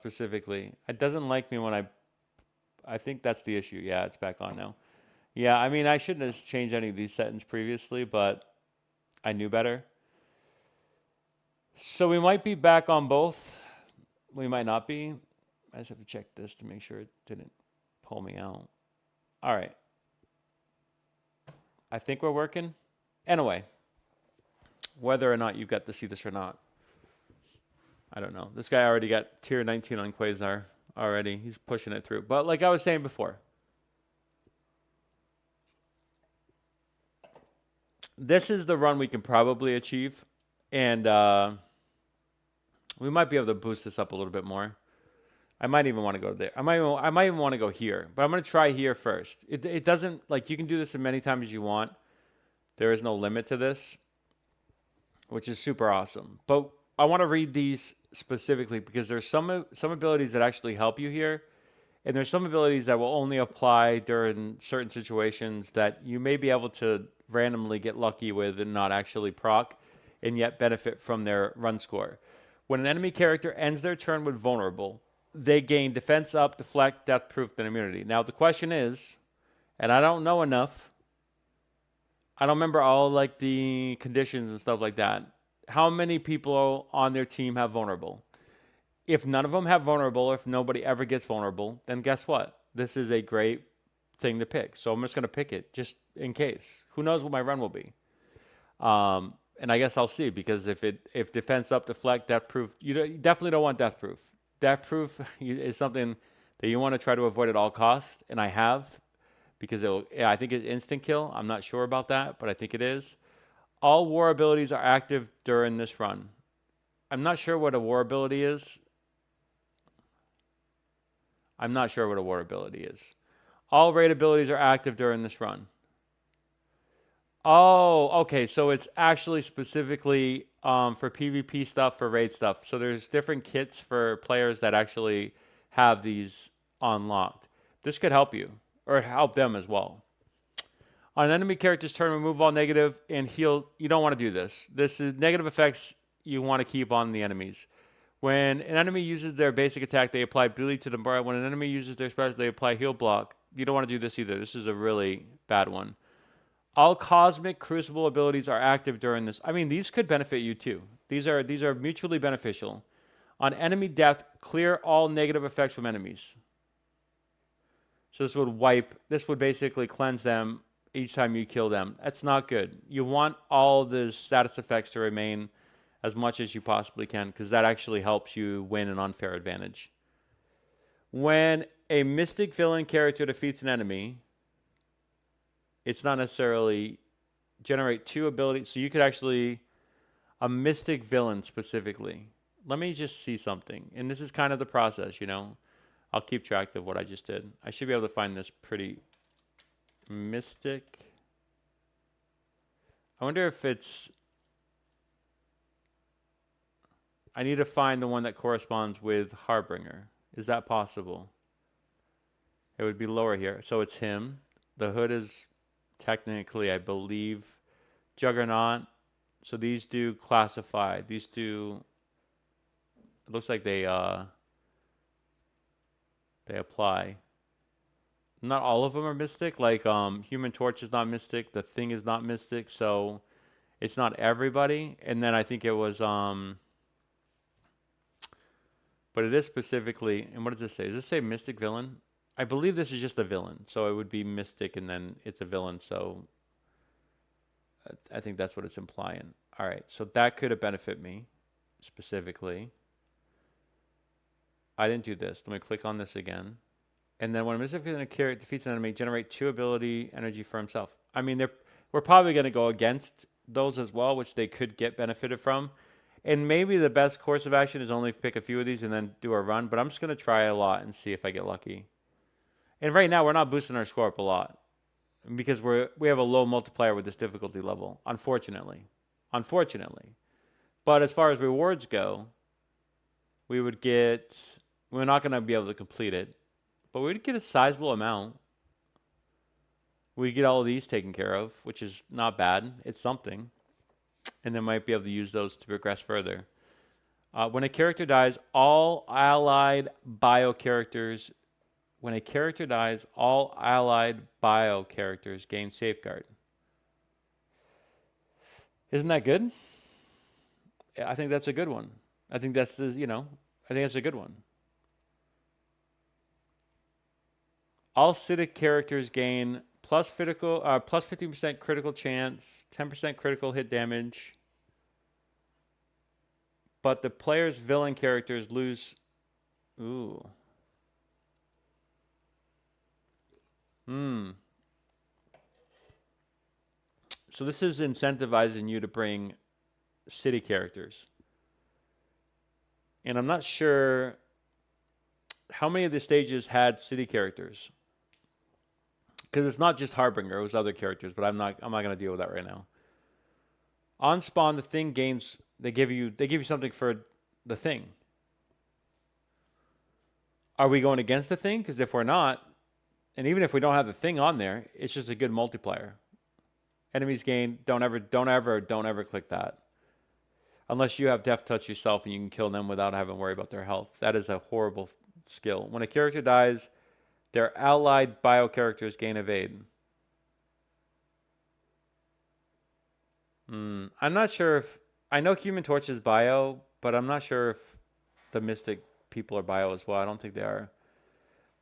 specifically. It doesn't like me when I think that's the issue. Yeah, it's back on now. Yeah, I mean, I shouldn't have changed any of these settings previously, but I knew better. So we might be back on both. We might not be. I just have to check this to make sure it didn't pull me out. All right. I think we're working. Anyway, whether or not you got to see this or not, I don't know. This guy already got tier 19 on Quasar already. He's pushing it through. But like I was saying before, this is the run we can probably achieve. And we might be able to boost this up a little bit more. I might even want to go there. I might even want to go here. But I'm going to try here first. It doesn't, like, you can do this as many times as you want. There is no limit to this, which is super awesome. But I want to read these specifically because there's some abilities that actually help you here, and there's some abilities that will only apply during certain situations that you may be able to randomly get lucky with and not actually proc, and yet benefit from their run score. When an enemy character ends their turn with vulnerable, they gain defense up, deflect, death proof, and immunity. Now the question is, and I don't know enough, I don't remember all like the conditions and stuff like that. How many people on their team have vulnerable? If none of them have vulnerable, if nobody ever gets vulnerable, then guess what? This is a great thing to pick. So I'm just going to pick it just in case. Who knows what my run will be? And I guess I'll see, because if defense up, deflect, death proof, you definitely don't want death proof. Death proof is something that you want to try to avoid at all costs, and I have, because I think it's instant kill. I'm not sure about that, but I think it is. All war abilities are active during this run. I'm not sure what a war ability is. I'm not sure what a war ability is. All raid abilities are active during this run. Oh, okay. So it's actually specifically for PvP stuff, for raid stuff. So there's different kits for players that actually have these unlocked. This could help you, or help them as well. On an enemy character's turn, remove all negative and heal. You don't want to do this. This is negative effects you want to keep on the enemies. When an enemy uses their basic attack, they apply bleed to the bar. When an enemy uses their special, they apply heal block. You don't want to do this either. This is a really bad one. All cosmic crucible abilities are active during this. I mean, these could benefit you too. These are mutually beneficial. On enemy death, clear all negative effects from enemies. So this would basically cleanse them each time you kill them. That's not good. You want all the status effects to remain as much as you possibly can, because that actually helps you win an unfair advantage. When a mystic villain character defeats an enemy, it's not necessarily generate 2 abilities. So you could actually, a mystic villain specifically. Let me just see something. And this is kind of the process, you know. I'll keep track of what I just did. I should be able to find this pretty mystic. I wonder if it's, I need to find the one that corresponds with Harbinger. Is that possible? It would be lower here. So it's him. The hood is technically, I believe, Juggernaut. So these do classify. These two, it looks like they apply. Not all of them are mystic. Like Human Torch is not mystic. The Thing is not mystic. So it's not everybody. And then I think it was but it is specifically, and what does this say? Does this say mystic villain? I believe this is just a villain. So it would be mystic and then it's a villain. So I think that's what it's implying. All right. So that could have benefited me specifically. I didn't do this. Let me click on this again. And then when a mystic villain character defeats an enemy, generate 2 ability energy for himself. I mean, we're probably going to go against those as well, which they could get benefited from. And maybe the best course of action is only pick a few of these and then do a run. But I'm just going to try a lot and see if I get lucky. And right now, we're not boosting our score up a lot, because we have a low multiplier with this difficulty level, unfortunately. Unfortunately. But as far as rewards go, we're not going to be able to complete it, but we'd get a sizable amount. We'd get all of these taken care of, which is not bad. It's something. And then might be able to use those to progress further. When a character dies, all allied bio characters. When a character dies, all allied bio characters gain safeguard. Isn't that good? I think that's a good one. I think that's the, I think that's a good one. All Citic characters gain plus 15% critical chance, 10% critical hit damage. But the player's villain characters lose. Ooh. So this is incentivizing you to bring city characters. And I'm not sure how many of the stages had city characters. Because it's not just Harbinger, it was other characters, but I'm not gonna deal with that right now. On spawn, the thing gains, they give you something for the thing. Are we going against the thing? Because if we're not, and even if we don't have the thing on there, it's just a good multiplier. Enemies gain, don't ever click that. Unless you have Death Touch yourself and you can kill them without having to worry about their health. That is a horrible skill. When a character dies, their allied bio characters gain evade. I'm not sure if, I know Human Torch is bio, but I'm not sure if the Mystic people are bio as well. I don't think they are.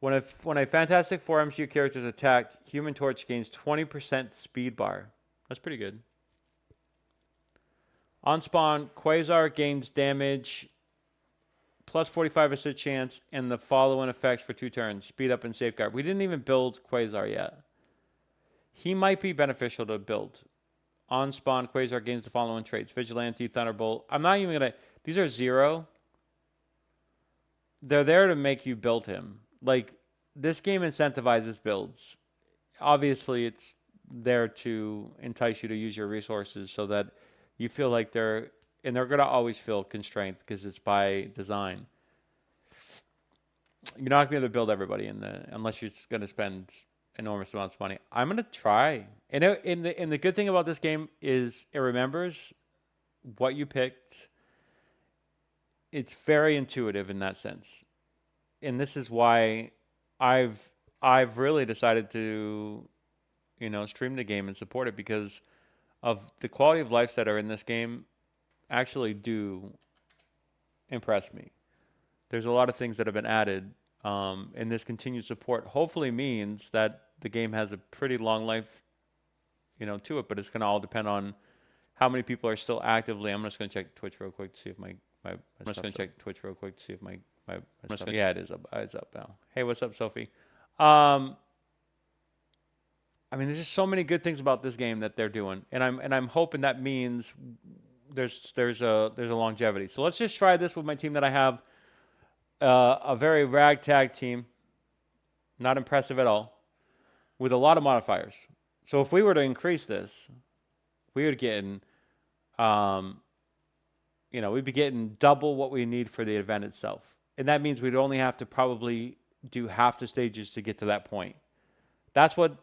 When a Fantastic Four MCU character is attacked, Human Torch gains 20% speed bar. That's pretty good. On spawn, Quasar gains damage, plus 45 assist chance, and the following effects for 2 turns. Speed up and safeguard. We didn't even build Quasar yet. He might be beneficial to build. On spawn, Quasar gains the following traits. Vigilante, Thunderbolt. I'm not even going to... These are 0. They're there to make you build him. Like, this game incentivizes builds. Obviously, it's there to entice you to use your resources so that you feel like they're going to always feel constrained because it's by design. You're not going to be able to build everybody unless you're just going to spend enormous amounts of money. I'm going to try. And the good thing about this game is it remembers what you picked. It's very intuitive in that sense. And this is why I've really decided to, stream the game and support it, because of the quality of lives that are in this game actually do impress me. There's a lot of things that have been added, and this continued support hopefully means that the game has a pretty long life, to it, but it's going to all depend on how many people are still actively. I'm just going to check Twitch real quick to see if my I'm just going to check Twitch real quick to see if my yeah, it is up. It's up now. Hey, what's up, Sophie? I mean, there's just so many good things about this game that they're doing, and I'm hoping that means there's a longevity. So let's just try this with my team that I have, a very ragtag team, not impressive at all, with a lot of modifiers. So if we were to increase this, we would get we'd be getting double what we need for the event itself, and that means we'd only have to probably do half the stages to get to that point. That's what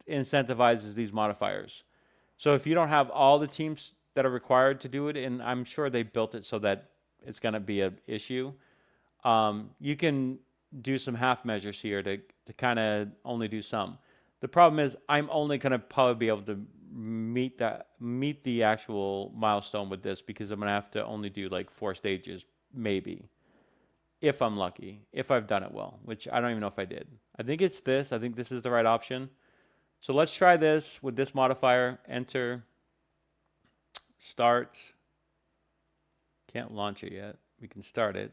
incentivizes these modifiers. So if you don't have all the teams that are required to do it, and I'm sure they built it so that it's going to be an issue, you can do some half measures here to kind of only do some. The problem is I'm only going to probably be able to meet the actual milestone with this, because I'm going to have to only do like 4 stages, maybe. If I'm lucky, if I've done it well, which I don't even know if I did. I think it's this. I think this is the right option. So let's try this with this modifier. Enter. Start. Can't launch it yet. We can start it.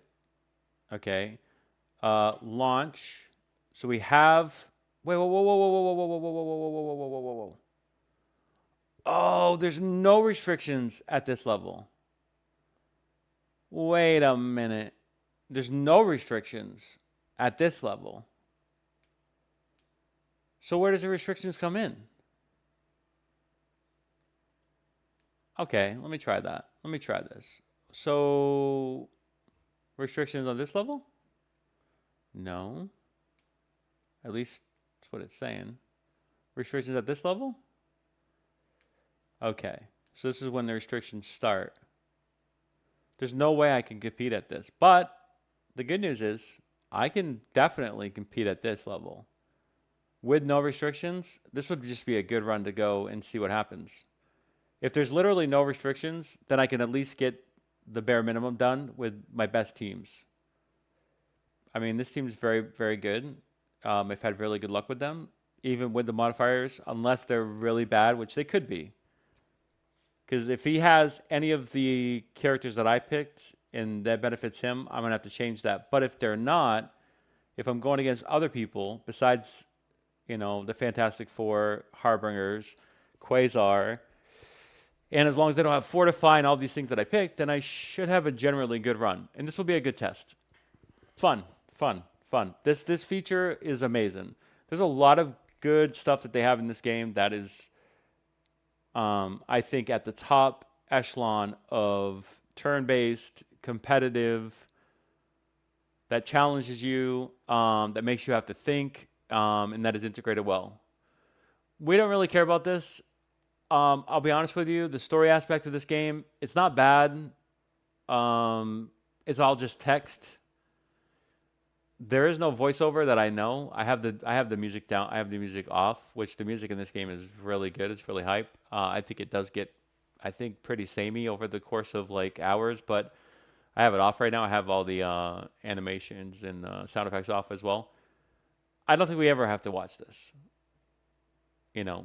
Okay. Launch. So we have... Wait, whoa, whoa, whoa, whoa, whoa, whoa, whoa, whoa, whoa, whoa, whoa, whoa, whoa, whoa, whoa. Oh, there's no restrictions at this level. Wait a minute. There's no restrictions at this level. So where does the restrictions come in? Okay, let me try that. Let me try this. So restrictions on this level? No. At least that's what it's saying. Restrictions at this level? Okay. So this is when the restrictions start. There's no way I can compete at this. But the good news is I can definitely compete at this level. With no restrictions, this would just be a good run to go and see what happens. If there's literally no restrictions, then I can at least get the bare minimum done with my best teams. I mean, this team's very, very good. I've had really good luck with them, even with the modifiers, unless they're really bad, which they could be. Because if he has any of the characters that I picked and that benefits him, I'm going to have to change that. But if they're not, if I'm going against other people besides, the Fantastic Four, Harbingers, Quasar, and as long as they don't have Fortify and all these things that I picked, then I should have a generally good run. And this will be a good test. Fun. This feature is amazing. There's a lot of good stuff that they have in this game that is, I think, at the top echelon of turn-based, competitive, that challenges you, that makes you have to think, and that is integrated well. We don't really care about this. I'll be honest with you. The story aspect of this game, it's not bad. It's all just text. There is no voiceover that I know. I have the music down. I have the music off, which the music in this game is really good. It's really hype. I think it does get, pretty samey over the course of like hours, but I have it off right now. I have all the animations and sound effects off as well. I don't think we ever have to watch this.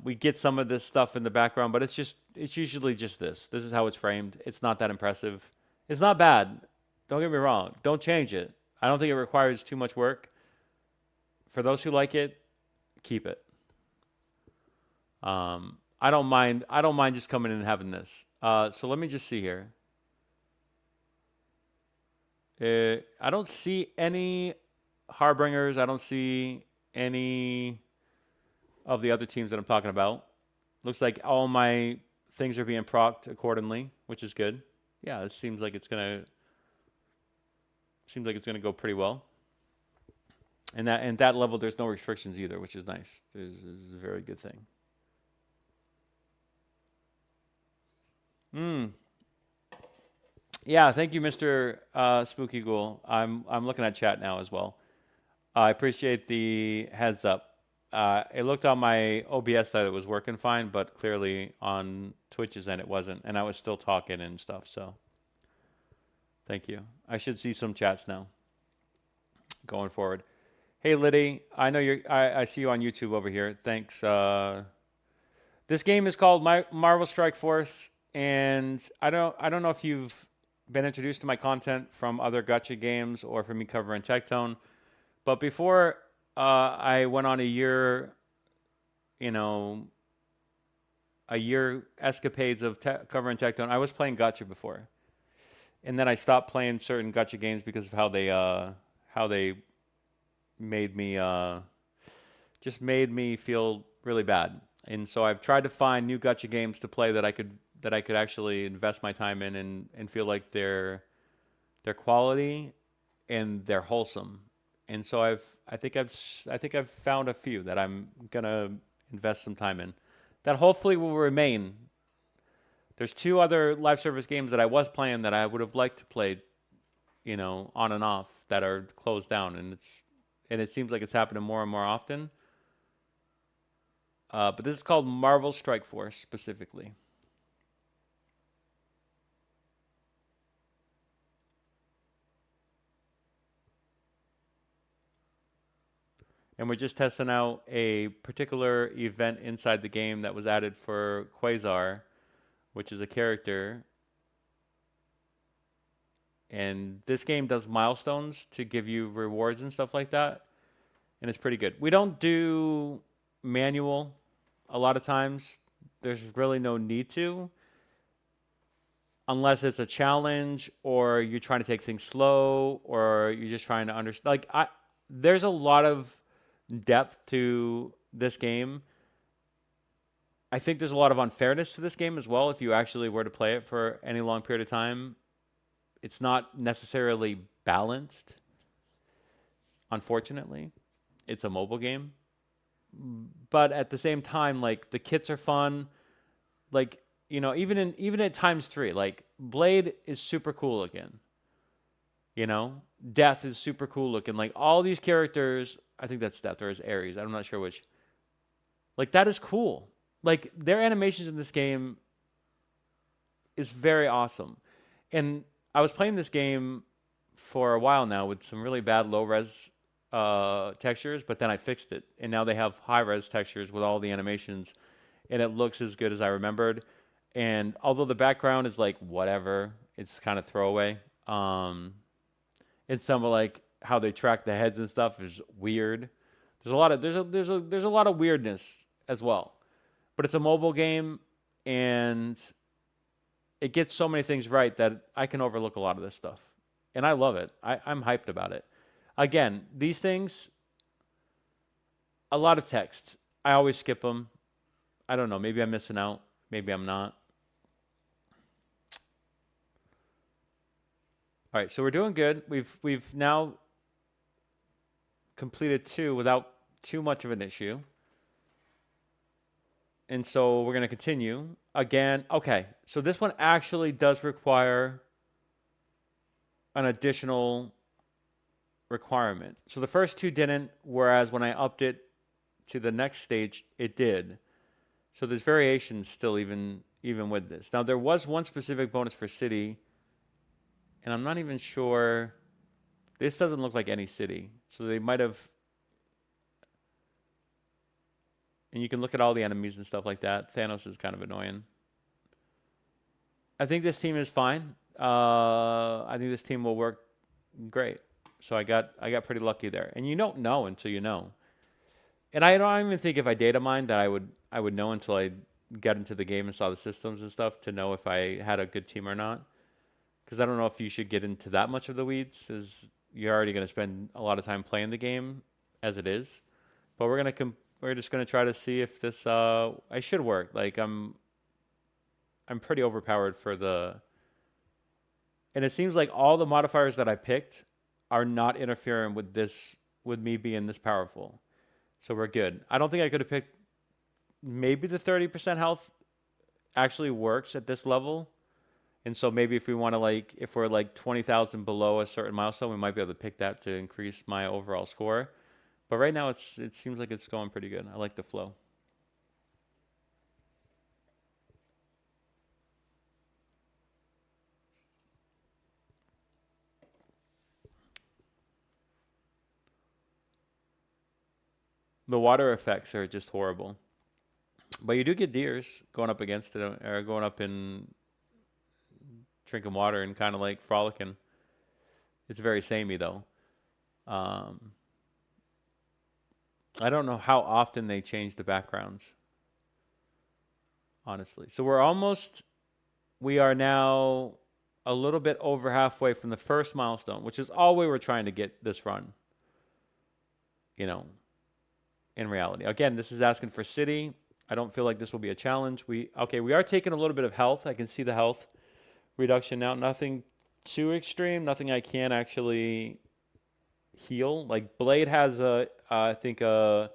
We get some of this stuff in the background, but it's usually just this. This is how it's framed. It's not that impressive. It's not bad. Don't get me wrong. Don't change it. I don't think it requires too much work. For those who like it, keep it. I don't mind just coming in and having this. So let me just see here. I don't see any Harbingers. I don't see any of the other teams that I'm talking about. Looks like all my things are being procced accordingly, which is good. Yeah, it seems like it's gonna go pretty well. And that level, there's no restrictions either, which is nice. This is a very good thing. Yeah, thank you, Mr. Spooky Ghoul. I'm looking at chat now as well. I appreciate the heads up. It looked on my OBS that it was working fine, but clearly on Twitch's end it wasn't, and I was still talking and stuff. So, thank you. I should see some chats now. Going forward. Hey, Liddy, I know I see you on YouTube over here. Thanks. This game is called Marvel Strike Force, and I don't know if you've been introduced to my content from other gacha games or from me covering Tectone, but before I went on a year escapades of covering Tectone. I was playing gacha before, and then I stopped playing certain gacha games because of how they made me just made me feel really bad. And so I've tried to find new gacha games to play that I could actually invest my time in and feel like they're quality and they're wholesome. And so I think I've found a few that I'm gonna invest some time in that hopefully will remain. There's 2 other live service games that I was playing that I would have liked to play, on and off, that are closed down, and it seems like it's happening more and more often. But this is called Marvel Strike Force specifically. And we're just testing out a particular event inside the game that was added for Quasar, which is a character. And this game does milestones to give you rewards and stuff like that. And it's pretty good. We don't do manual a lot of times. There's really no need to. Unless it's a challenge or you're trying to take things slow or you're just trying to understand. There's a lot of depth to this game. I think there's a lot of unfairness to this game as well. If you actually were to play it for any long period of time, it's not necessarily balanced. Unfortunately, it's a mobile game, but at the same time, the kits are fun. Even at times 3, Blade is super cool looking. You know, Death is super cool looking. Like all these characters, I think that's Death or is Ares. I'm not sure which. Like that is cool. Like their animations in this game is very awesome. And I was playing this game for a while now with some really bad low res textures, but then I fixed it, and now they have high res textures with all the animations, and it looks as good as I remembered. And although the background is like whatever, it's kind of throwaway. And some of like how they track the heads and stuff is weird. There's a lot of weirdness as well. But it's a mobile game, and it gets so many things right that I can overlook a lot of this stuff. And I love it. I'm hyped about it. Again, these things, a lot of text. I always skip them. I don't know. Maybe I'm missing out. Maybe I'm not. All right, so we're doing good. We've now completed 2 without too much of an issue. And so we're going to continue. Again, okay, so this one actually does require an additional requirement. So the first 2 didn't, whereas when I upped it to the next stage, it did. So there's variations still even with this. Now there was one specific bonus for city, and I'm not even sure. This doesn't look like any city. So they might have. And you can look at all the enemies and stuff like that. Thanos is kind of annoying. I think this team is fine. I think this team will work great. So I got pretty lucky there. And you don't know until you know. And I don't even think if I data mined that I would know until I got into the game and saw the systems and stuff to know if I had a good team or not. Because I don't know if you should get into that much of the weeds, as you're already going to spend a lot of time playing the game as it is. But we're just gonna try to see if this I should work. Like I'm pretty overpowered for the, and it seems like all the modifiers that I picked are not interfering with me being this powerful. So we're good. I don't think I could have picked, maybe the 30% health actually works at this level. And so maybe if we want to if we're like 20,000 below a certain milestone, we might be able to pick that to increase my overall score. But right now, it seems like it's going pretty good. I like the flow. The water effects are just horrible. But you do get deers going up against it, or going up and drinking water and kind of like frolicking. It's very samey, though. I don't know how often they change the backgrounds, honestly. So we are now a little bit over halfway from the first milestone, which is all we were trying to get this run, you know, in reality. Again, this is asking for city. I don't feel like this will be a challenge. We are taking a little bit of health. I can see the health reduction now. Nothing too extreme. Nothing I can actually heal. Like Blade has I think a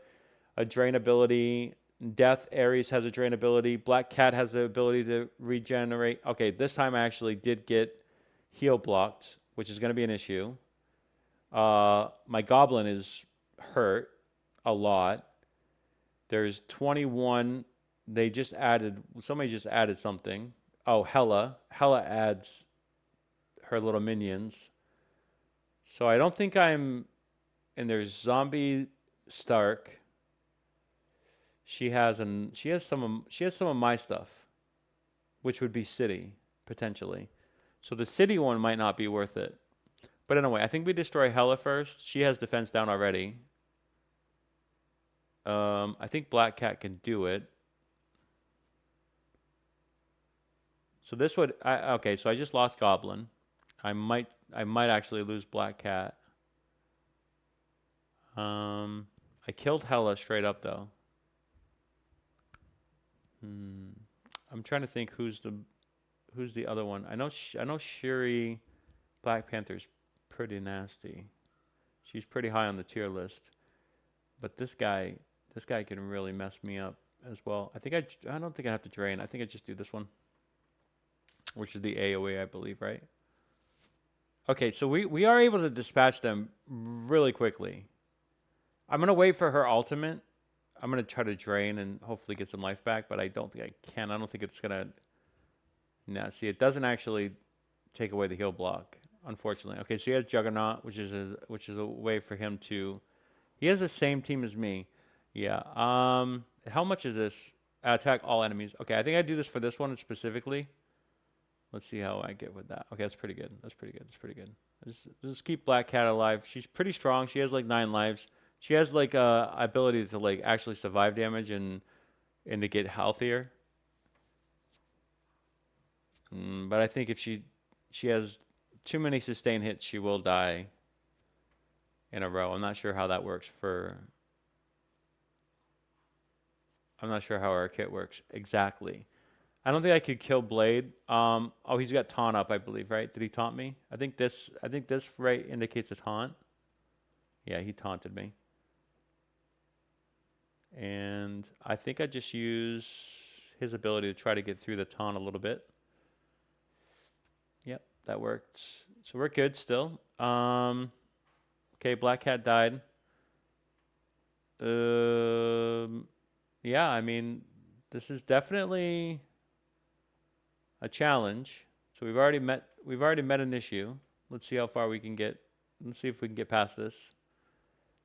drain ability. Death, Ares has a drain ability. Black Cat has the ability to regenerate. Okay, this time I actually did get heal blocked, which is going to be an issue. My Goblin is hurt a lot. There's 21. Somebody just added something. Oh, Hela. Hela adds her little minions. So I don't think and there's Zombie Stark. She has some of my stuff, which would be city potentially. So the city one might not be worth it. But anyway, I think we destroy Hela first. She has defense down already. I think Black Cat can do it. So this would okay. So I just lost Goblin. I might actually lose Black Cat. I killed Hela straight up though. I'm trying to think who's the other one. I know Shuri, Black Panther's pretty nasty. She's pretty high on the tier list. But this guy can really mess me up as well. I don't think I have to drain. I think I just do this one. which is the AoE, I believe, right? Okay, so we are able to dispatch them really quickly. I'm gonna wait for her ultimate. I'm gonna try to drain and hopefully get some life back, but I don't think I can. I don't think it's gonna. No, see, it doesn't actually take away the heal block, unfortunately. Okay, so he has Juggernaut, which is a way for him to. He has the same team as me. Yeah. How much is this? Attack all enemies. Okay, I think I do this for this one specifically. Let's see how I get with that. Okay, that's pretty good. That's pretty good. That's pretty good. Just keep Black Cat alive. She's pretty strong. She has like 9 lives. She has like ability to like actually survive damage and to get healthier. But I think if she has too many sustained hits, she will die in a row. I'm not sure how that works for. I'm not sure how our kit works exactly. I don't think I could kill Blade. Oh, he's got taunt up, I believe, right? Did he taunt me? I think this right indicates a taunt. Yeah, he taunted me. And I think I just use his ability to try to get through the taunt a little bit. Yep, that worked. So we're good still. Okay, Black Cat died. Yeah, I mean, this is definitely a challenge. So we've already met an issue. Let's see how far we can get. Let's see if we can get past this.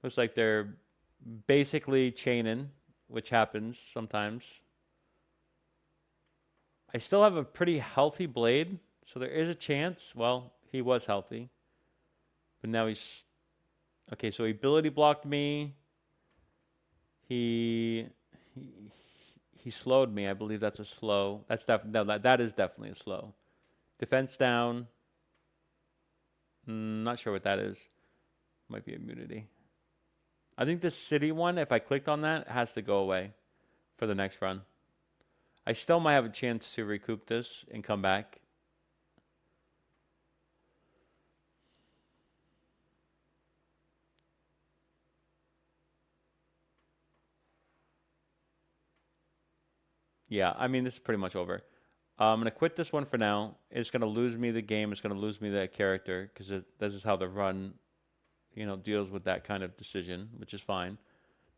Looks like they're basically chaining, which happens sometimes. I still have a pretty healthy Blade, so there is a chance. Well, he was healthy, but now he's okay. So he ability blocked me. He slowed me. I believe that's a slow. That is definitely a slow. Defense down. Not sure what that is. Might be immunity. I think this city one, if I clicked on that, has to go away for the next run. I still might have a chance to recoup this and come back. Yeah, I mean, this is pretty much over. I'm going to quit this one for now. It's going to lose me the game. It's going to lose me that character because this is how the run, deals with that kind of decision, which is fine.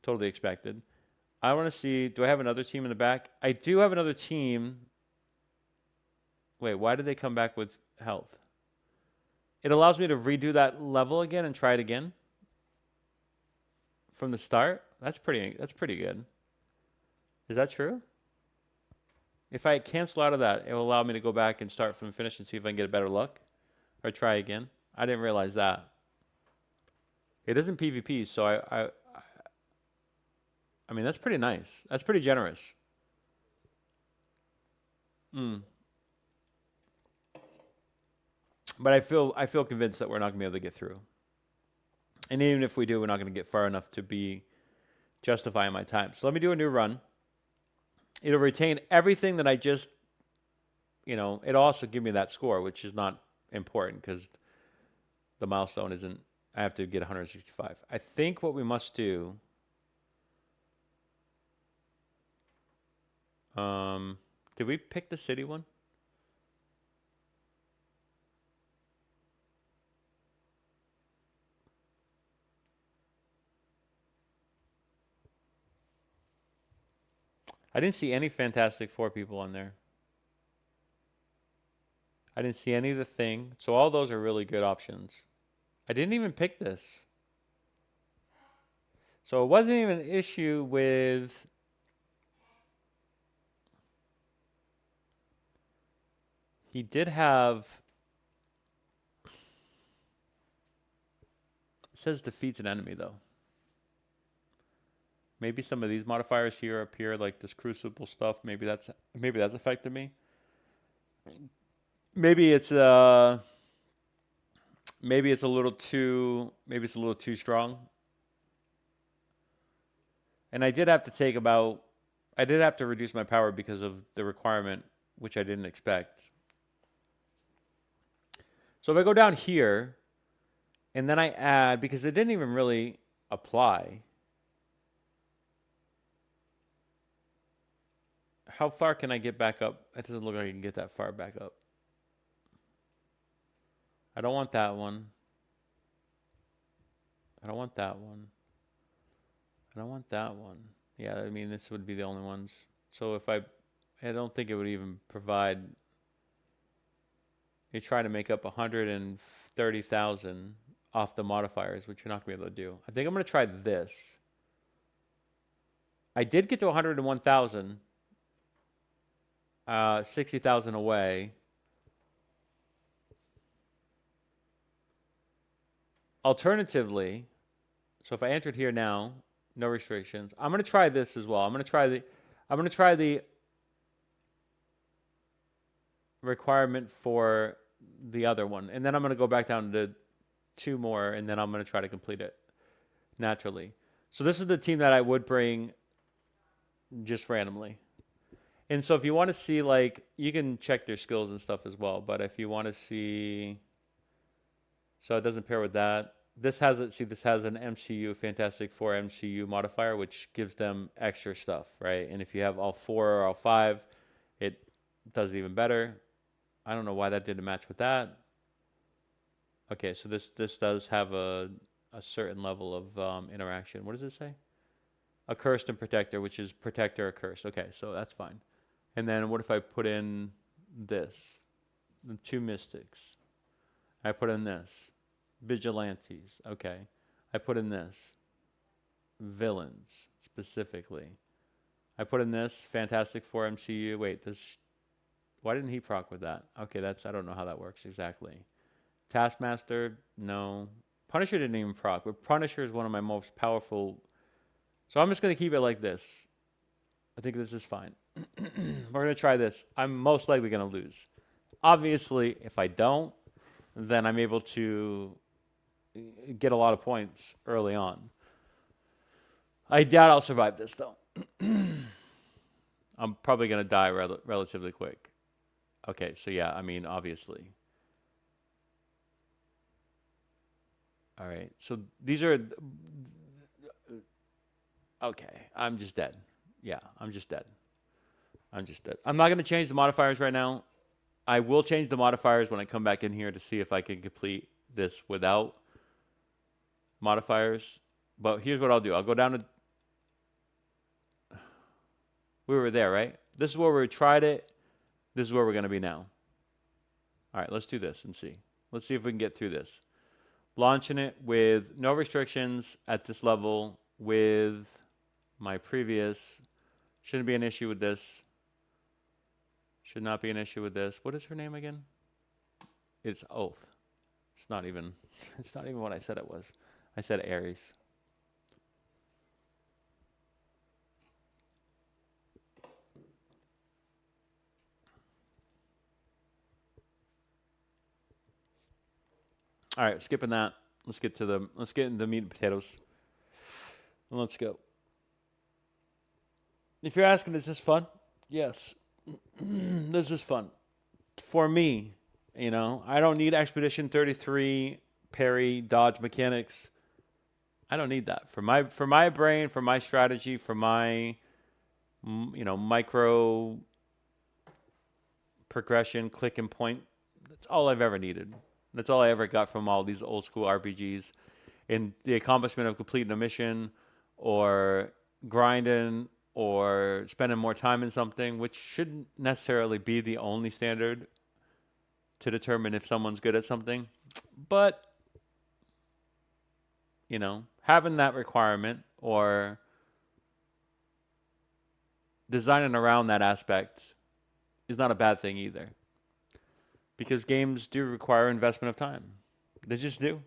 Totally expected. I want to see, do I have another team in the back? I do have another team. Wait, why did they come back with health? It allows me to redo that level again and try it again from the start. That's pretty good. Is that true? If I cancel out of that, it will allow me to go back and start from the finish and see if I can get better luck or try again. I didn't realize that. It isn't PvP, so I mean, that's pretty nice. That's pretty generous. But I feel convinced that we're not going to be able to get through. And even if we do, we're not going to get far enough to be justifying my time. So let me do a new run. It'll retain everything that I just, it'll also give me that score, which is not important because the milestone isn't, I have to get 165. I think what we must do, did we pick the city one? I didn't see any Fantastic Four people on there. I didn't see any of the thing. So all those are really good options. I didn't even pick this. So it wasn't even an issue with... He did have... It says defeats an enemy, though. Maybe some of these modifiers here up here, like this crucible stuff, maybe that's affected me. Maybe it's a little too strong. And I did have to reduce my power because of the requirement, which I didn't expect. So if I go down here and then I add, because it didn't even really apply. How far can I get back up? It doesn't look like I can get that far back up. I don't want that one. I don't want that one. I don't want that one. Yeah, I mean, this would be the only ones. So if I don't think it would even provide. You try to make up 130,000 off the modifiers, which you're not gonna be able to do. I think I'm gonna try this. I did get to 101,000. 60,000 away. Alternatively, so if I entered here now, no restrictions. I'm gonna try this as well. I'm gonna try the requirement for the other one, and then I'm gonna go back down to 2 more, and then I'm gonna try to complete it naturally. So this is the team that I would bring just randomly. And so if you want to see, like, you can check their skills and stuff as well, but if you want to see, so it doesn't pair with that. This has it. See, this has an MCU Fantastic Four MCU modifier, which gives them extra stuff, right? And if you have all 4 or all 5, it does it even better. I don't know why that didn't match with that. Okay, so this does have a certain level of interaction. What does it say? Accursed and Protector, which is Protector Accursed. Okay, so that's fine. And then what if I put in this? The 2 Mystics. I put in this. Vigilantes. Okay. I put in this. Villains, specifically. I put in this. Fantastic Four MCU. Wait, this... Why didn't he proc with that? Okay, that's... I don't know how that works exactly. Taskmaster, no. Punisher didn't even proc, but Punisher is one of my most powerful... So I'm just going to keep it like this. I think this is fine. We're going to try this. I'm most likely going to lose. Obviously, if I don't, then I'm able to get a lot of points early on. I doubt I'll survive this, though. I'm probably going to die relatively quick. Okay, so yeah, I mean, obviously. All right, so these are... Okay, I'm just dead. Yeah, I'm just dead. I'm just dead. I'm not going to change the modifiers right now. I will change the modifiers when I come back in here to see if I can complete this without modifiers. But here's what I'll do. I'll go down to... We were there, right? This is where we tried it. This is where we're going to be now. All right, let's do this and see. Let's see if we can get through this. Launching it with no restrictions at this level with my previous... Shouldn't be an issue with this. Should not be an issue with this. What is her name again? It's Oath. It's not even what I said it was. I said Aries. All right, skipping that. Let's get into the meat and potatoes. And let's go. If you're asking, is this fun? Yes. This is fun. For me, you know, I don't need Expedition 33 parry dodge mechanics. I don't need that. For my brain, for my strategy, for my micro progression, click and point, that's all I've ever needed. That's all I ever got from all these old school RPGs. In the accomplishment of completing a mission or grinding or spending more time in something, which shouldn't necessarily be the only standard to determine if someone's good at something. But, you know, having that requirement or designing around that aspect is not a bad thing either. Because games do require investment of time. They just do.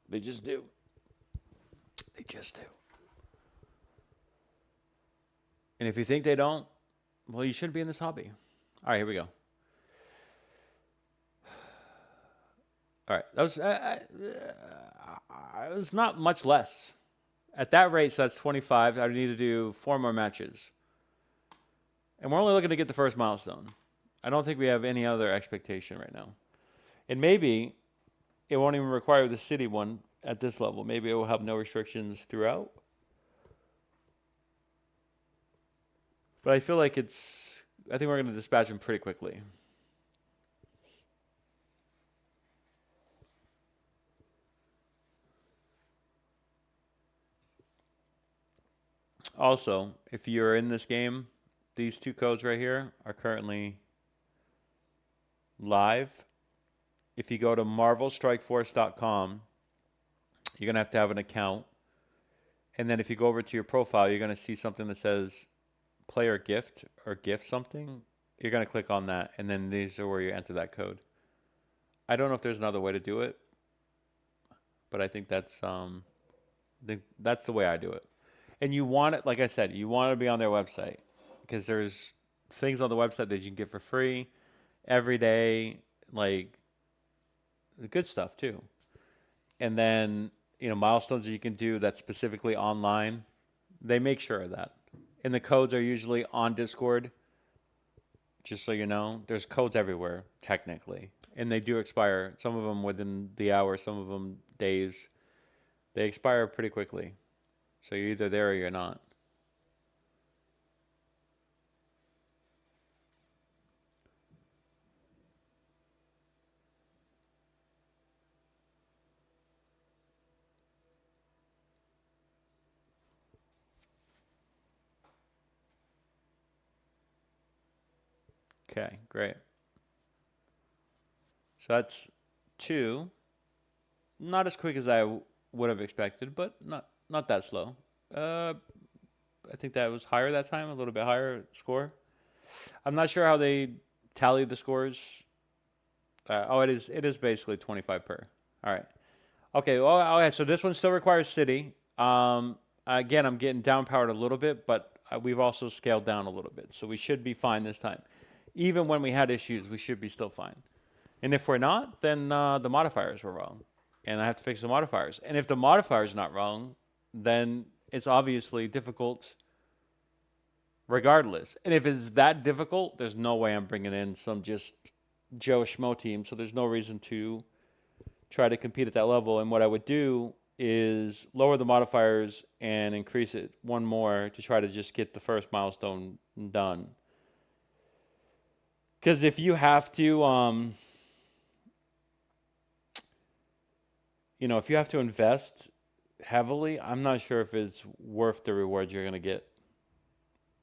They just do. They just do. And if you think they don't, well, you shouldn't be in this hobby. All right, here we go. All right, that was it was not much less. At that rate, so that's 25. I need to do 4 more matches. And we're only looking to get the first milestone. I don't think we have any other expectation right now. And maybe it won't even require the city one at this level. Maybe it will have no restrictions throughout. But I feel like I think we're going to dispatch them pretty quickly. Also, if you're in this game, these two codes right here are currently live. If you go to marvelstrikeforce.com, you're going to have an account. And then if you go over to your profile, you're going to see something that says player gift or gift something. You're going to click on that, and then these are where you enter that code. I don't know if there's another way to do it, but I think that's the way I do it. And you want it, like I said, you want to be on their website because there's things on the website that you can get for free every day, like the good stuff too. And then, milestones that you can do that's specifically online. They make sure of that. And the codes are usually on Discord. Just so you know, there's codes everywhere, technically. And they do expire. Some of them within the hour, some of them days. They expire pretty quickly. So you're either there or you're not. Okay, great. So that's 2. Not as quick as I would have expected, but not that slow. I think that was higher that time, a little bit higher score. I'm not sure how they tallied the scores. It is basically 25 per. All right. Okay. Well, all right. So this one still requires city. Again, I'm getting down powered a little bit, but we've also scaled down a little bit, so we should be fine this time. Even when we had issues, we should be still fine. And if we're not, then the modifiers were wrong, and I have to fix the modifiers. And if the modifiers not wrong, then it's obviously difficult regardless. And if it's that difficult, there's no way I'm bringing in some just Joe Schmo team. So there's no reason to try to compete at that level. And what I would do is lower the modifiers and increase it one more to try to just get the first milestone done. Because if you have to, if you have to invest heavily, I'm not sure if it's worth the reward you're going to get.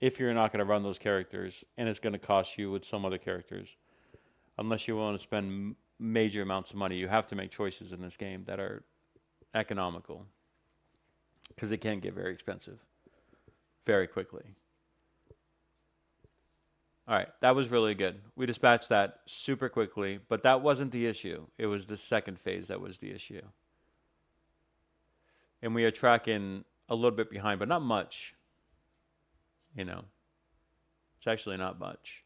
If you're not going to run those characters, and it's going to cost you with some other characters. Unless you're willing to spend major amounts of money, you have to make choices in this game that are economical. Because it can get very expensive very quickly. All right, that was really good. We dispatched that super quickly, but that wasn't the issue. It was the second phase that was the issue. And we are tracking a little bit behind, but not much. It's actually not much.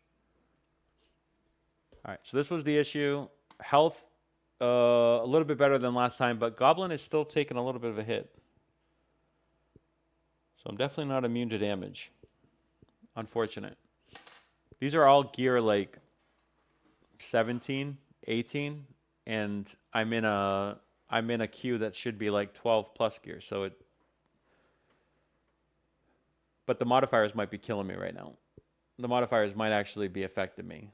All right, so this was the issue. Health, a little bit better than last time, but Goblin is still taking a little bit of a hit. So I'm definitely not immune to damage. Unfortunate. These are all gear like 17, 18, and I'm in a queue that should be like 12 plus gear. But the modifiers might be killing me right now. The modifiers might actually be affecting me.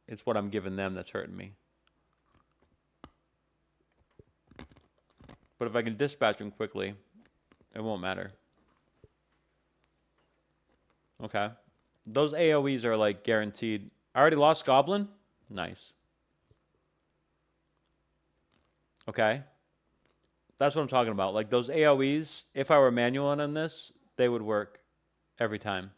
It's what I'm giving them that's hurting me. But if I can dispatch them quickly, it won't matter. Okay. Those AoEs are like guaranteed. I already lost Goblin? Nice. Okay. That's what I'm talking about. Like those AoEs, if I were manual on this, they would work every time.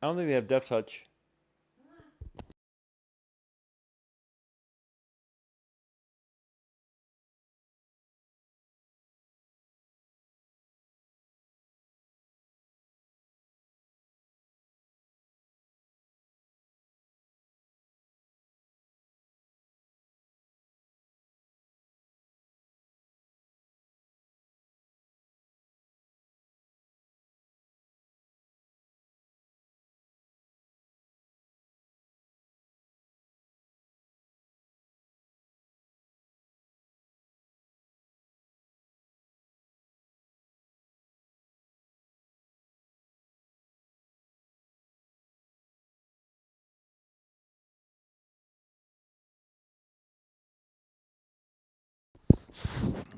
I don't think they have Death Touch.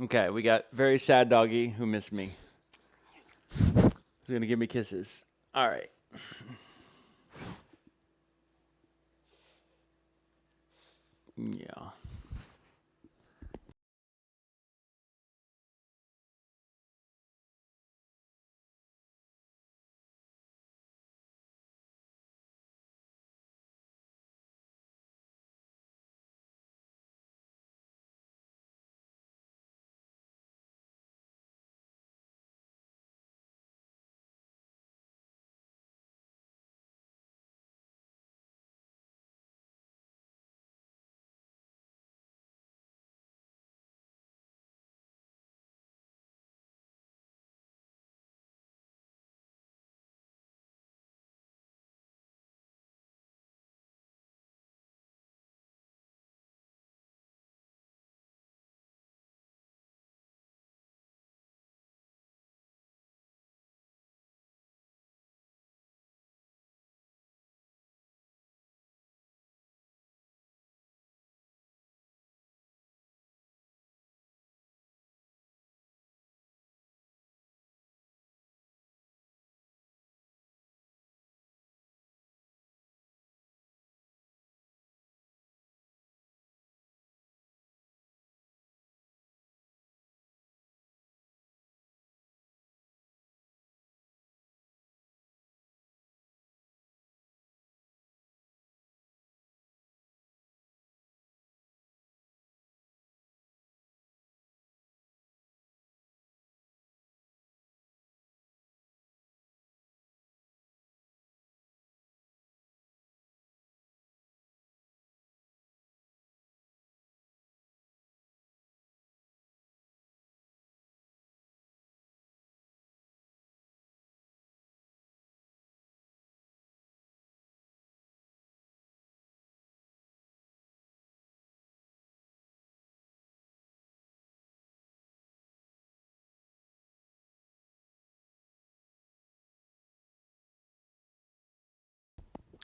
Okay, we got very sad doggy who missed me. He's gonna give me kisses. All right. Yeah.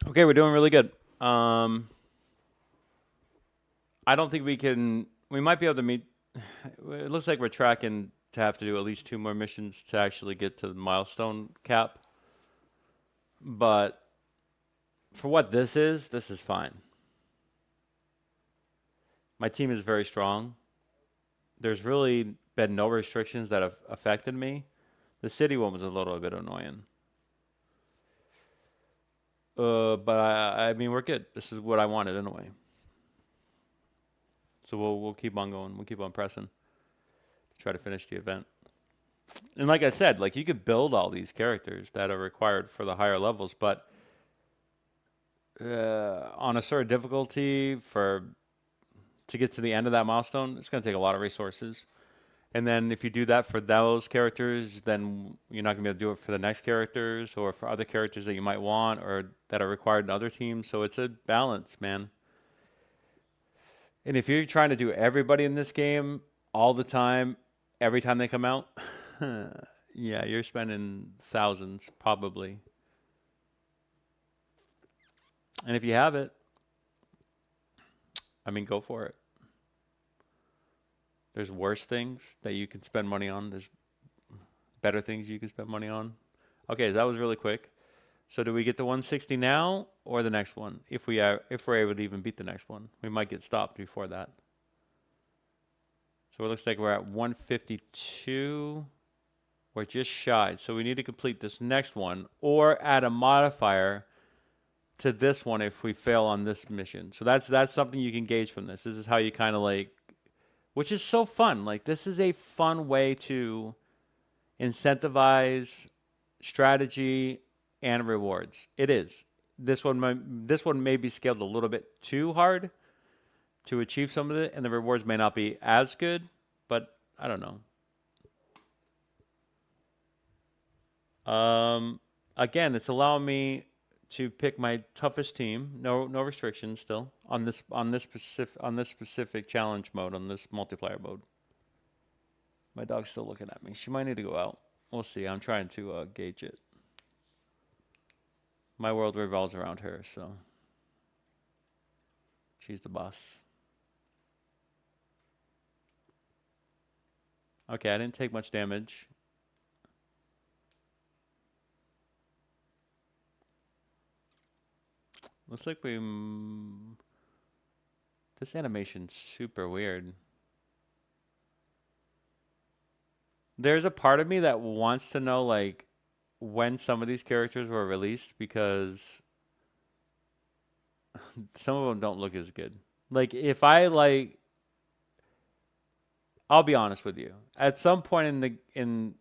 Okay, we're doing really good. I don't think we can. We might be able to meet. It looks like we're tracking to have to do at least 2 more missions to actually get to the milestone cap. But for what this is fine. My team is very strong. There's really been no restrictions that have affected me. The city one was a little bit annoying. But I mean, we're good. This is what I wanted anyway. So we'll keep on going. We'll keep on pressing to try to finish the event. And like I said, like you could build all these characters that are required for the higher levels, but on a certain difficulty to get to the end of that milestone, it's going to take a lot of resources. And then if you do that for those characters, then you're not going to be able to do it for the next characters or for other characters that you might want or that are required in other teams. So it's a balance, man. And if you're trying to do everybody in this game all the time, every time they come out, yeah, you're spending thousands probably. And if you have it, I mean, go for it. There's worse things that you can spend money on. There's better things you can spend money on. Okay, that was really quick. So do we get to 160 now or the next one? If we're able to even beat the next one, we might get stopped before that. So it looks like we're at 152. We're just shy. So we need to complete this next one or add a modifier to this one if we fail on this mission. So that's something you can gauge from this. This is how you kind of like, which is so fun. Like this is a fun way to incentivize strategy and rewards. It is. This one may be scaled a little bit too hard to achieve some of it, and the rewards may not be as good, but I don't know. Again, it's allowing me to pick my toughest team. No restrictions still on this specific challenge mode, on this multiplayer mode. My dog's still looking at me. She might need to go out. We'll see. I'm trying to gauge it. My world revolves around her, so she's the boss. Okay, I didn't take much damage. Looks like we... This animation's super weird. There's a part of me that wants to know, like, when some of these characters were released, because some of them don't look as good. Like, if I, like... I'll be honest with you. At some point in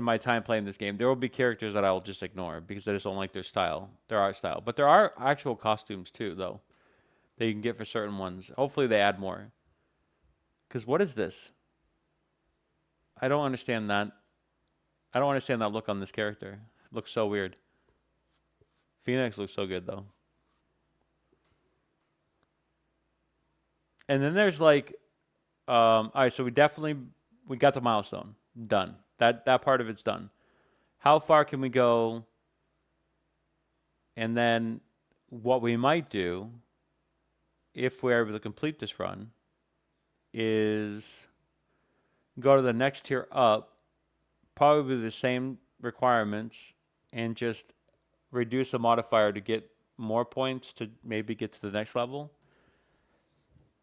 my time playing this game, there will be characters that I'll just ignore because I just don't like their style, their art style. But there are actual costumes too, though, that you can get for certain ones. Hopefully they add more. Because what is this? I don't understand that. I don't understand that look on this character. It looks so weird. Phoenix looks so good though. And then there's like, all right, so we got the milestone done. That part of it's done. How far can we go? And then what we might do, if we're able to complete this run, is go to the next tier up, probably the same requirements, and just reduce the modifier to get more points to maybe get to the next level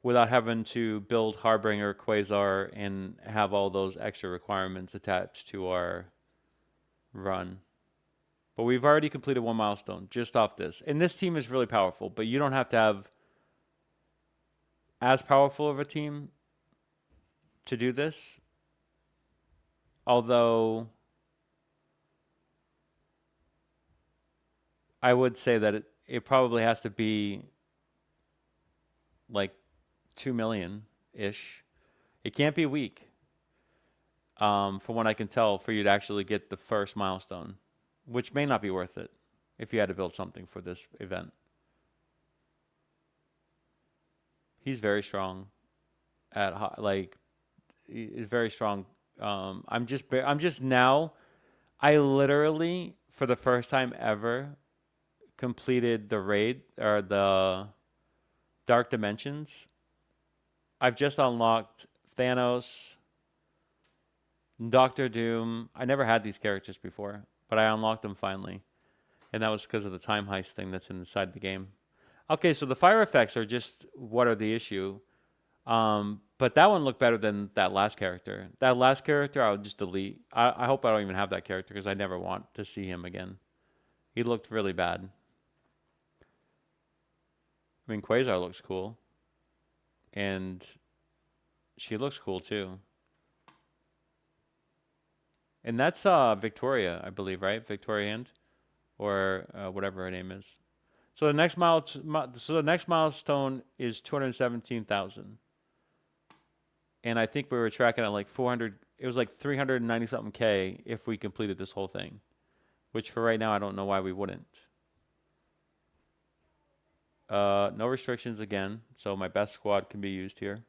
without having to build Harbinger, Quasar, and have all those extra requirements attached to our run. But we've already completed one milestone just off this. And this team is really powerful, but you don't have to have as powerful of a team to do this. Although I would say that it probably has to be like 2 million-ish. It can't be weak, from what I can tell, for you to actually get the first milestone, which may not be worth it if you had to build something for this event. He's very strong at like he's very strong. I'm just now. I literally, for the first time ever, completed the raid or the Dark Dimensions. I've just unlocked Thanos, Doctor Doom. I never had these characters before, but I unlocked them finally. And that was because of the time heist thing that's inside the game. Okay, so the fire effects are just what are the issue. But that one looked better than that last character. That last character, I'll just delete. I hope I don't even have that character because I never want to see him again. He looked really bad. I mean, Quasar looks cool. And she looks cool too. And that's Victoria, I believe, right? Victoria Hand, or whatever her name is. So the next milestone is 217,000. And I think we were tracking at like 400. It was like 390 something K if we completed this whole thing, which for right now I don't know why we wouldn't. No restrictions again, so my best squad can be used here.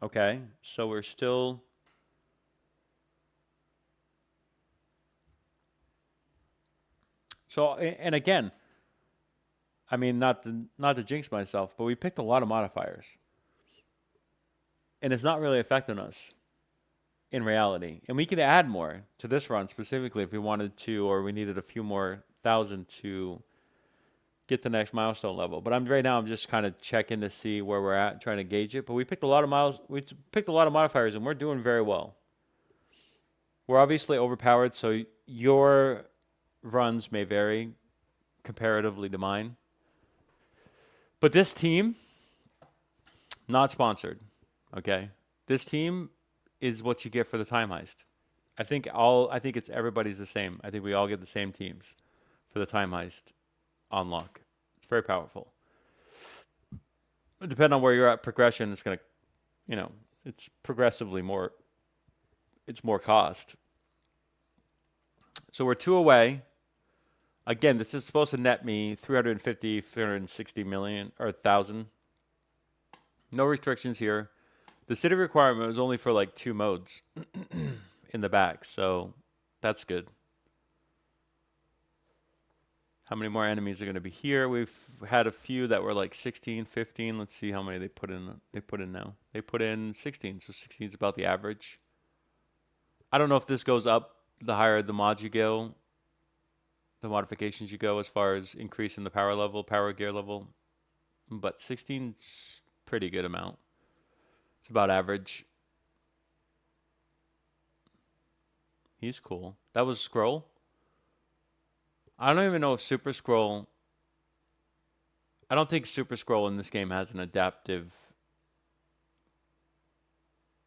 Okay, so we're still... So, and again, I mean, not to jinx myself, but we picked a lot of modifiers. And it's not really affecting us in reality. And we could add more to this run specifically if we wanted to, or we needed a few more thousand to get the next milestone level. But right now I'm just kind of checking to see where we're at, trying to gauge it. But we picked a lot of modifiers, and we're doing very well. We're obviously overpowered, so your runs may vary comparatively to mine. But this team, not sponsored, okay? This team is what you get for the time heist. I think it's everybody's the same. I think we all get the same teams for the time heist on lock. It's very powerful. Depending on where you're at progression, it's gonna, it's progressively more. It's more cost. So we're 2 away. Again, this is supposed to net me 350, 360 million or 1,000. No restrictions here. The city requirement was only for like 2 modes in the back, so that's good. How many more enemies are going to be here? We've had a few that were like 16, 15. Let's see how many they put in. They put in now. They put in 16, so 16 is about the average. I don't know if this goes up the higher the mods you go, the modifications you go as far as increasing the power level, power gear level, but 16's pretty good amount. It's about average. He's cool. That was Scroll. I don't even know if Super Scroll. I don't think Super Scroll in this game has an adaptive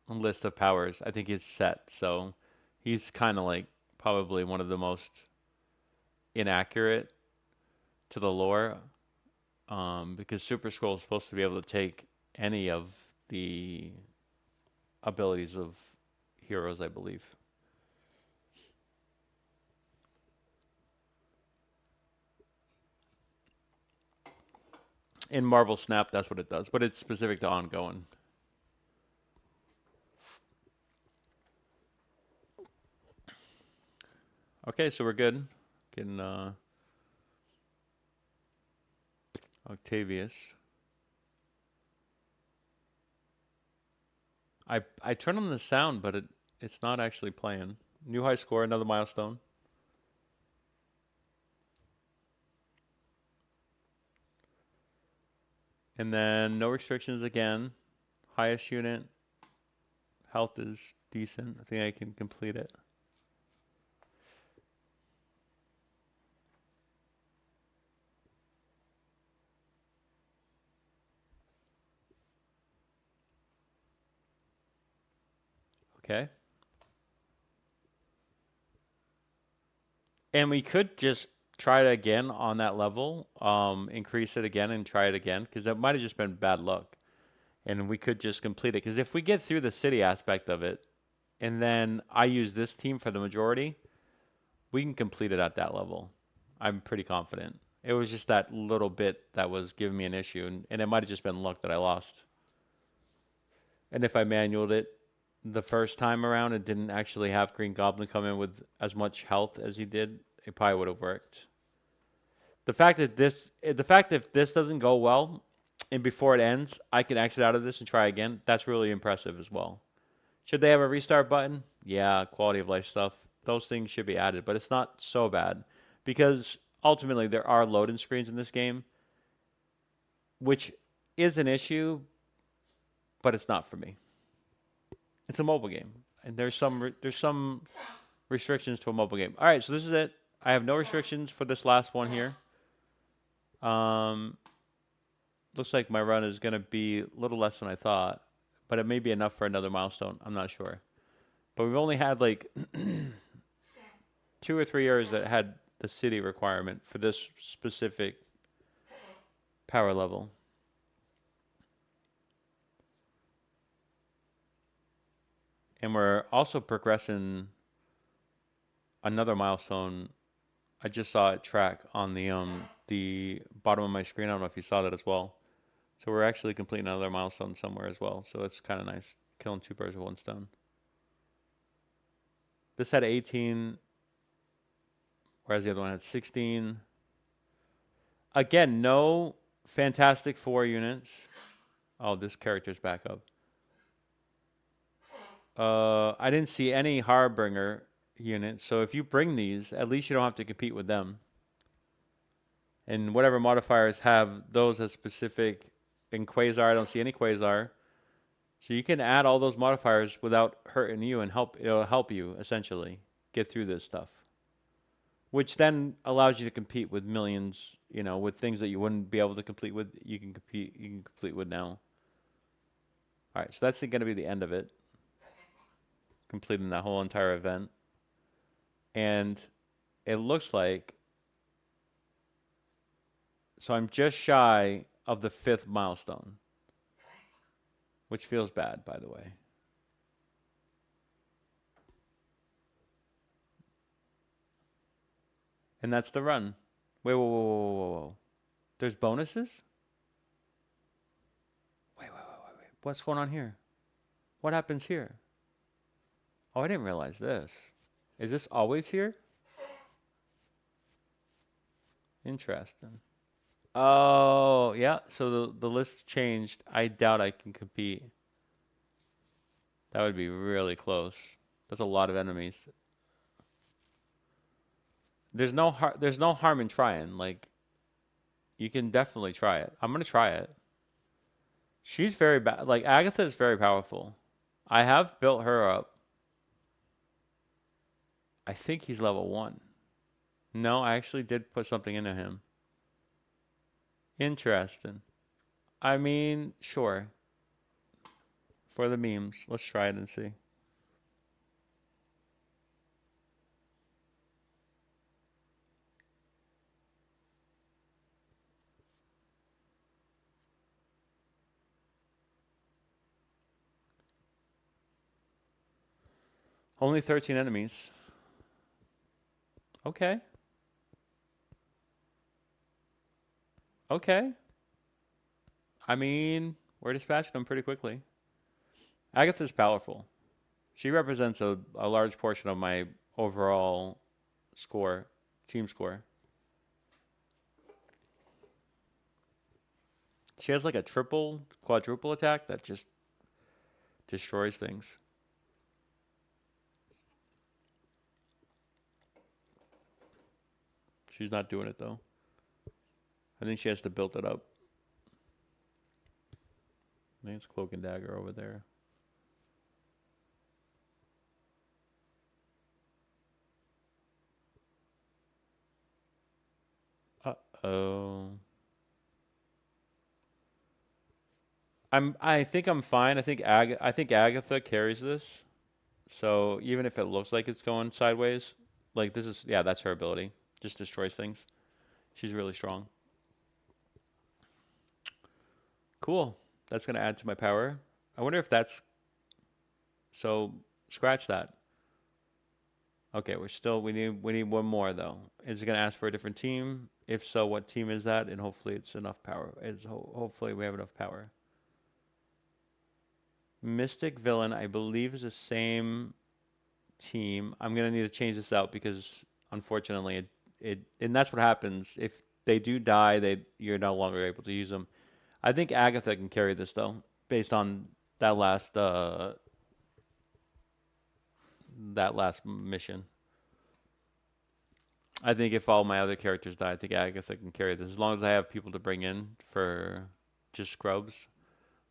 list of powers. I think it's set, so he's kind of like probably one of the most inaccurate to the lore, because Super Scroll is supposed to be able to take any of the abilities of heroes, I believe. In Marvel Snap, that's what it does, but it's specific to ongoing. Okay, so we're good. Getting Octavius. I turn on the sound, but it's not actually playing. New high score, another milestone. And then no restrictions again. Highest unit. Health is decent. I think I can complete it. Okay. And we could just try it again on that level, increase it again and try it again, because that might have just been bad luck. And we could just complete it. Because if we get through the city aspect of it, and then I use this team for the majority, we can complete it at that level. I'm pretty confident. It was just that little bit that was giving me an issue, and it might have just been luck that I lost. And if I manualed it the first time around and didn't actually have Green Goblin come in with as much health as he did, it probably would have worked. The fact that if this doesn't go well, and before it ends, I can exit out of this and try again, that's really impressive as well. Should they have a restart button? Yeah, quality of life stuff. Those things should be added, but it's not so bad because ultimately there are loading screens in this game, which is an issue, but it's not for me. It's a mobile game, and there's some restrictions to a mobile game. All right, so this is it. I have no restrictions for this last one here. Looks like my run is going to be a little less than I thought, but it may be enough for another milestone. I'm not sure. But we've only had like 2 or 3 years that had the city requirement for this specific power level. And we're also progressing another milestone. I just saw it track on the bottom of my screen. I don't know if you saw that as well. So we're actually completing another milestone somewhere as well. So it's kind of nice, killing 2 birds with 1 stone. This had 18, whereas the other one had 16. Again, no Fantastic Four units. Oh, this character's back up. I didn't see any Harbinger units. So if you bring these, at least you don't have to compete with them. And whatever modifiers have those as specific. In Quasar, I don't see any Quasar. So you can add all those modifiers without hurting you, and it'll help you essentially get through this stuff. Which then allows you to compete with millions, with things that you wouldn't be able to complete with, you can complete with now. All right, so that's going to be the end of it. Completing that whole entire event. And it looks like, so I'm just shy of the 5th milestone, which feels bad, by the way. And that's the run. Wait, whoa, whoa, whoa, whoa, whoa, whoa. There's bonuses? Wait. What's going on here? What happens here? Oh, I didn't realize this. Is this always here? Interesting. Oh, yeah. So the list changed. I doubt I can compete. That would be really close. That's a lot of enemies. There's no harm in trying. Like you can definitely try it. I'm gonna try it. She's very bad. Like Agatha is very powerful. I have built her up. I think he's level 1. No, I actually did put something into him. Interesting. I mean, sure. For the memes, let's try it and see. Only 13 enemies. Okay. Okay. I mean, we're dispatching them pretty quickly. Agatha's powerful. She represents a large portion of my overall score, team score. She has like a triple, quadruple attack that just destroys things. She's not doing it though. I think she has to build it up. I think it's Cloak and Dagger over there. Uh-oh. I think I'm fine. I think Agatha carries this. So even if it looks like it's going sideways, like this is yeah, that's her ability. Just destroys things. She's really strong. Cool. That's gonna add to my power. I wonder if that's so scratch that. Okay, we need one more though. Is it gonna ask for a different team? If so, what team is that? And hopefully it's enough power. Hopefully we have enough power. Mystic Villain, I believe, is the same team. I'm gonna need to change this out because unfortunately it and that's what happens if they do die. You're no longer able to use them. I think Agatha can carry this though, based on that last mission. I think if all my other characters die, I think Agatha can carry this as long as I have people to bring in for just scrubs.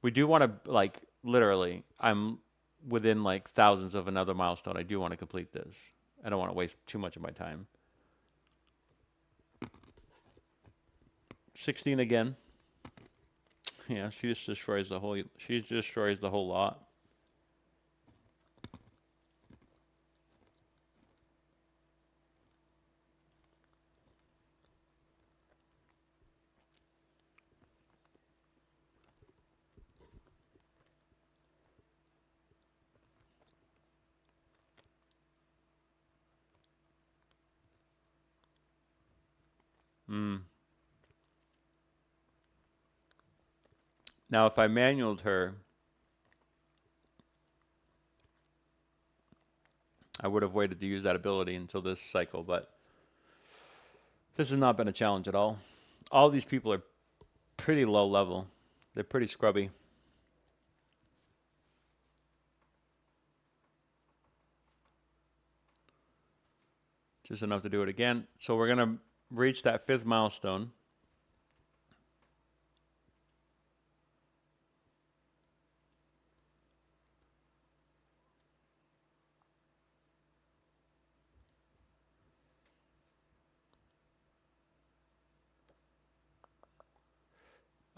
We do want to like literally. I'm within like thousands of another milestone. I do want to complete this. I don't want to waste too much of my time. 16 again. Yeah, she just destroys the whole. She destroys the whole lot. Hmm. Now, if I manualed her, I would have waited to use that ability until this cycle, but this has not been a challenge at all. All these people are pretty low level. They're pretty scrubby. Just enough to do it again. So we're going to reach that 5th milestone.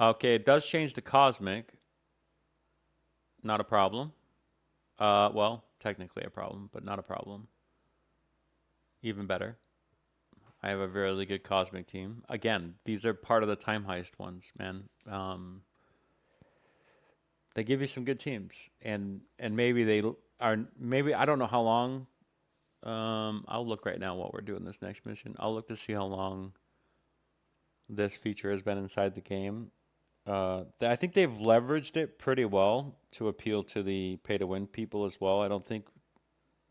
Okay, it does change the cosmic. Not a problem. Well, technically a problem, but not a problem. Even better. I have a really good cosmic team. Again, these are part of the time heist ones, man. They give you some good teams, and maybe they are maybe I don't know how long I'll look right now while we're doing this next mission. I'll look to see how long this feature has been inside the game. I think they've leveraged it pretty well to appeal to the pay-to-win people as well. I don't think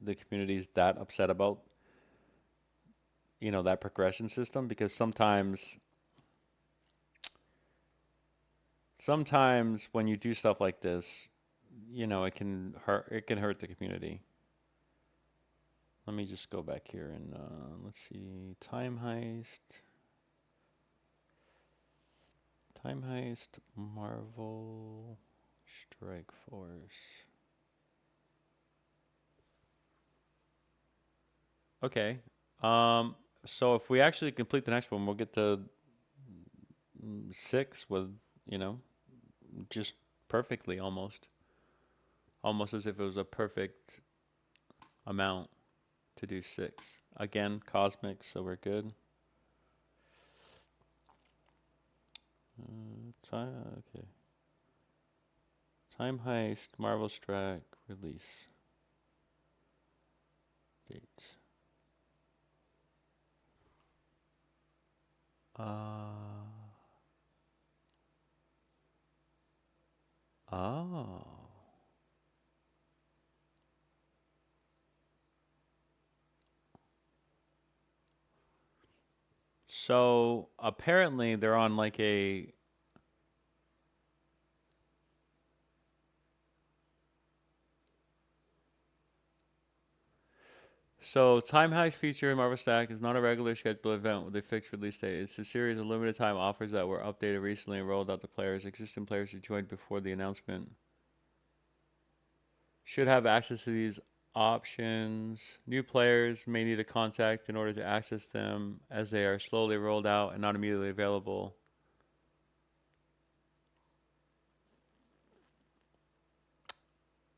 the community is that upset about, that progression system, because sometimes when you do stuff like this, it can hurt the community. Let me just go back here and let's see, time heist, Marvel Strike Force. Okay. So if we actually complete the next one, we'll get to 6 with, you know, just perfectly almost. Almost as if it was a perfect amount to do 6. Again, cosmic, so we're good. Okay. Time heist, Marvel Strike, release. Dates. Oh. So apparently they're on like a Time Heist feature in Marvel Stack is not a regular scheduled event with a fixed release date. It's a series of limited time offers that were updated recently and rolled out to players. Existing players who joined before the announcement should have access to these options. New players may need a contact in order to access them, as they are slowly rolled out and not immediately available.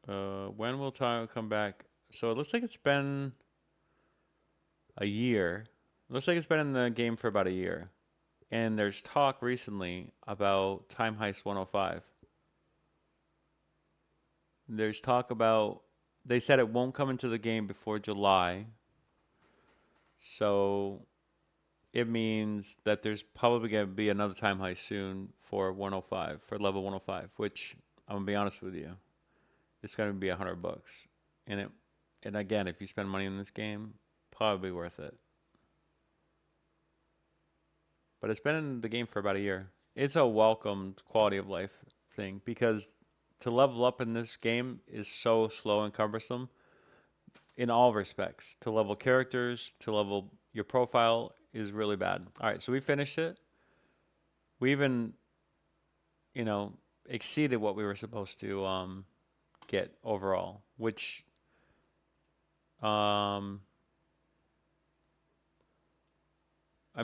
When will time come back? So it looks like it's been a year. It looks like it's been in the game for about a year. And there's talk recently about Time Heist 105. There's talk about, they said it won't come into the game before July. So it means that there's probably going to be another Time Heist soon for 105, for level 105, which I'm going to be honest with you, it's going to be $100. And again, if you spend money in this game, probably worth it. But it's been in the game for about a year. It's a welcomed quality of life thing, because to level up in this game is so slow and cumbersome in all respects. To level characters, to level your profile is really bad. All right, so we finished it. We even, exceeded what we were supposed to get overall, which I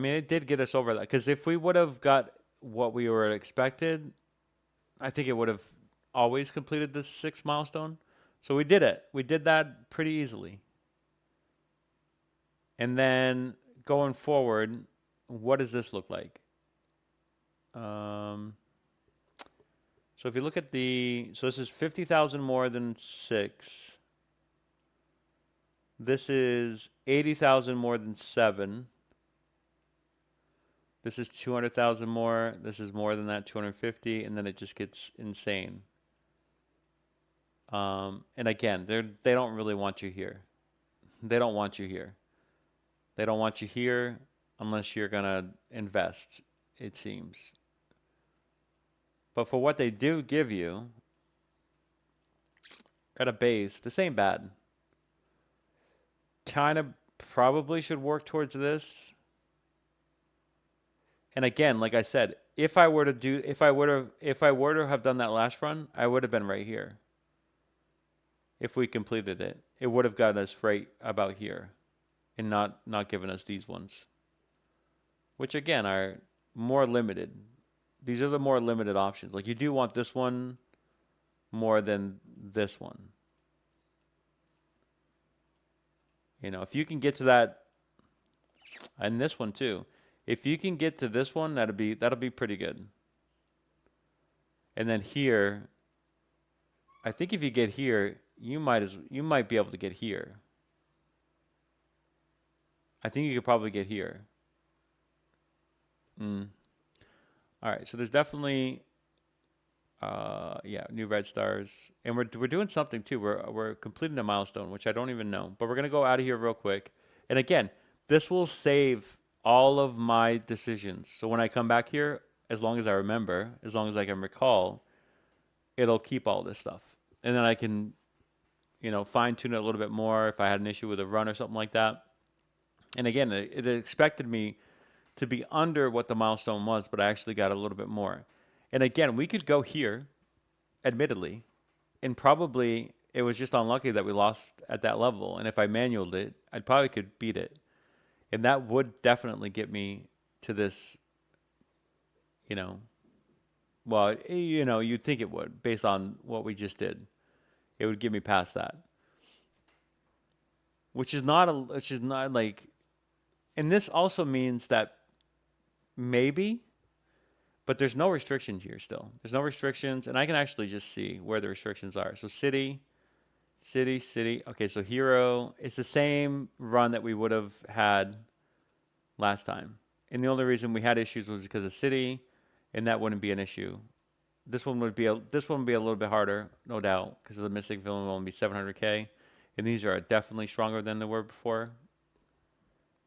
mean, it did get us over that, because if we would have got what we were expected, I think it would have always completed this 6 milestone. So we did it. We did that pretty easily. And then going forward, what does this look like? So if you look at so this is 50,000 more than 6. This is 80,000 more than 7. This is 200,000 more. This is more than that, 250, and then it just gets insane. And again, they don't really want you here. They don't want you here. They don't want you here unless you're gonna invest, it seems. But for what they do give you at a base, this ain't bad. Kind of probably should work towards this. And again, like I said, if I were to have done that last run, I would have been right here. If we completed it, it would have gotten us right about here, and not given us these ones, which again are more limited. These are the more limited options. Like, you do want this one more than this one. If you can get to that, and this one too. If you can get to this one, that'll be pretty good. And then here, I think if you get here, you might be able to get here. I think you could probably get here. Mm. All right, so there's definitely yeah, new red stars, and we're doing something too. We're completing a milestone, which I don't even know, but we're gonna go out of here real quick. And again, this will save all of my decisions. So when I come back here, as long as I remember, as long as I can recall, it'll keep all this stuff, and then I can, fine tune it a little bit more if I had an issue with a run or something like that. And again, it expected me to be under what the milestone was, but I actually got a little bit more. And again, we could go here, admittedly, and probably it was just unlucky that we lost at that level. And if I manualed it, I probably could beat it, and that would definitely get me to this. You know, well, you'd think it would based on what we just did. It would get me past that, which is not like, and this also means that maybe, but there's no restrictions here still. There's no restrictions, and I can actually just see where the restrictions are. So city, city, city. Okay, so hero. It's the same run that we would have had last time. And the only reason we had issues was because of city, and that wouldn't be an issue. This one would be a little bit harder, no doubt, because the Mystic Villain will only be 700k, and these are definitely stronger than they were before.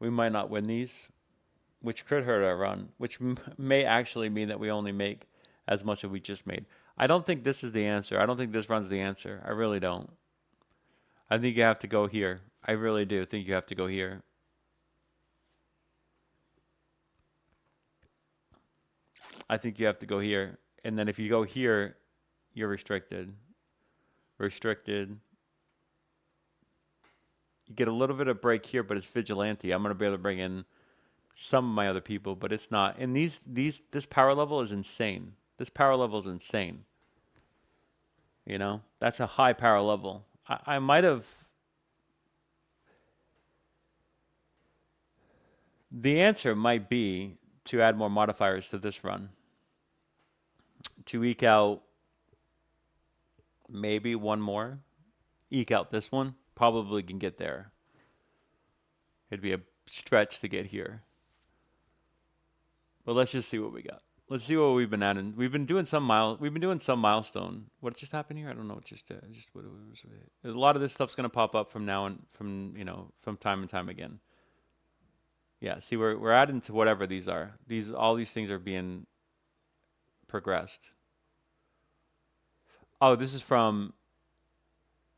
We might not win these, which could hurt our run, which may actually mean that we only make as much as we just made. I don't think this is the answer. I don't think this run's the answer. I really don't. I think you have to go here. I really do think you have to go here. I think you have to go here. And then if you go here, you're restricted. Restricted. You get a little bit of break here, but it's vigilante. I'm going to be able to bring in some of my other people, but it's not. And this power level is insane. This power level is insane. That's a high power level. I might have. The answer might be to add more modifiers to this run. To eke out maybe one more. Eke out this one. Probably can get there. It'd be a stretch to get here. But let's just see what we got. Let's see what we've been adding. We've been doing some milestone. What just happened here? I don't know. What it was. A lot of this stuff's gonna pop up from now and from time and time again. Yeah. See, we're adding to whatever these are. All these things are being progressed. Oh, this is from.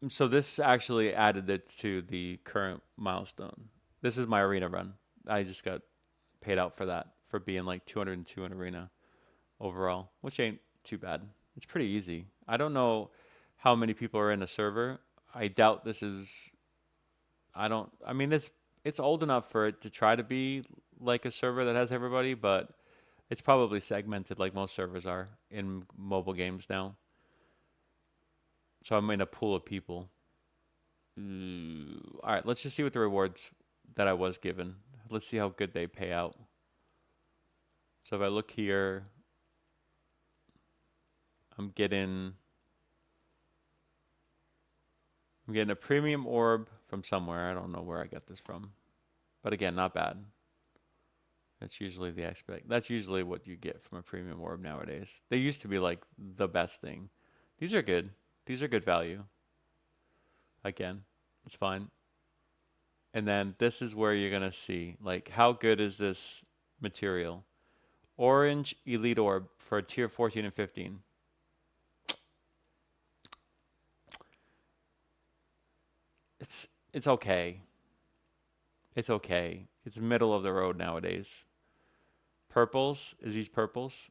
So this actually added it to the current milestone. This is my arena run. I just got paid out for that, for being like 202 in arena overall, which ain't too bad. It's pretty easy. I don't know how many people are in a server. I doubt this is. I mean, it's old enough for it to try to be like a server that has everybody, but it's probably segmented like most servers are in mobile games now. So I'm in a pool of people. All right, let's just see what the rewards that I was given. Let's see how good they pay out. So if I look here, I'm getting a premium orb from somewhere. I don't know where I got this from. But again, not bad. That's usually the aspect. That's usually what you get from a premium orb nowadays. They used to be like the best thing. These are good. These are good value. Again, it's fine. And then this is where you're going to see, like, how good is this material? Orange Elite Orb for tier 14 and 15. It's okay. It's okay. It's middle of the road nowadays. Purples, is these purples?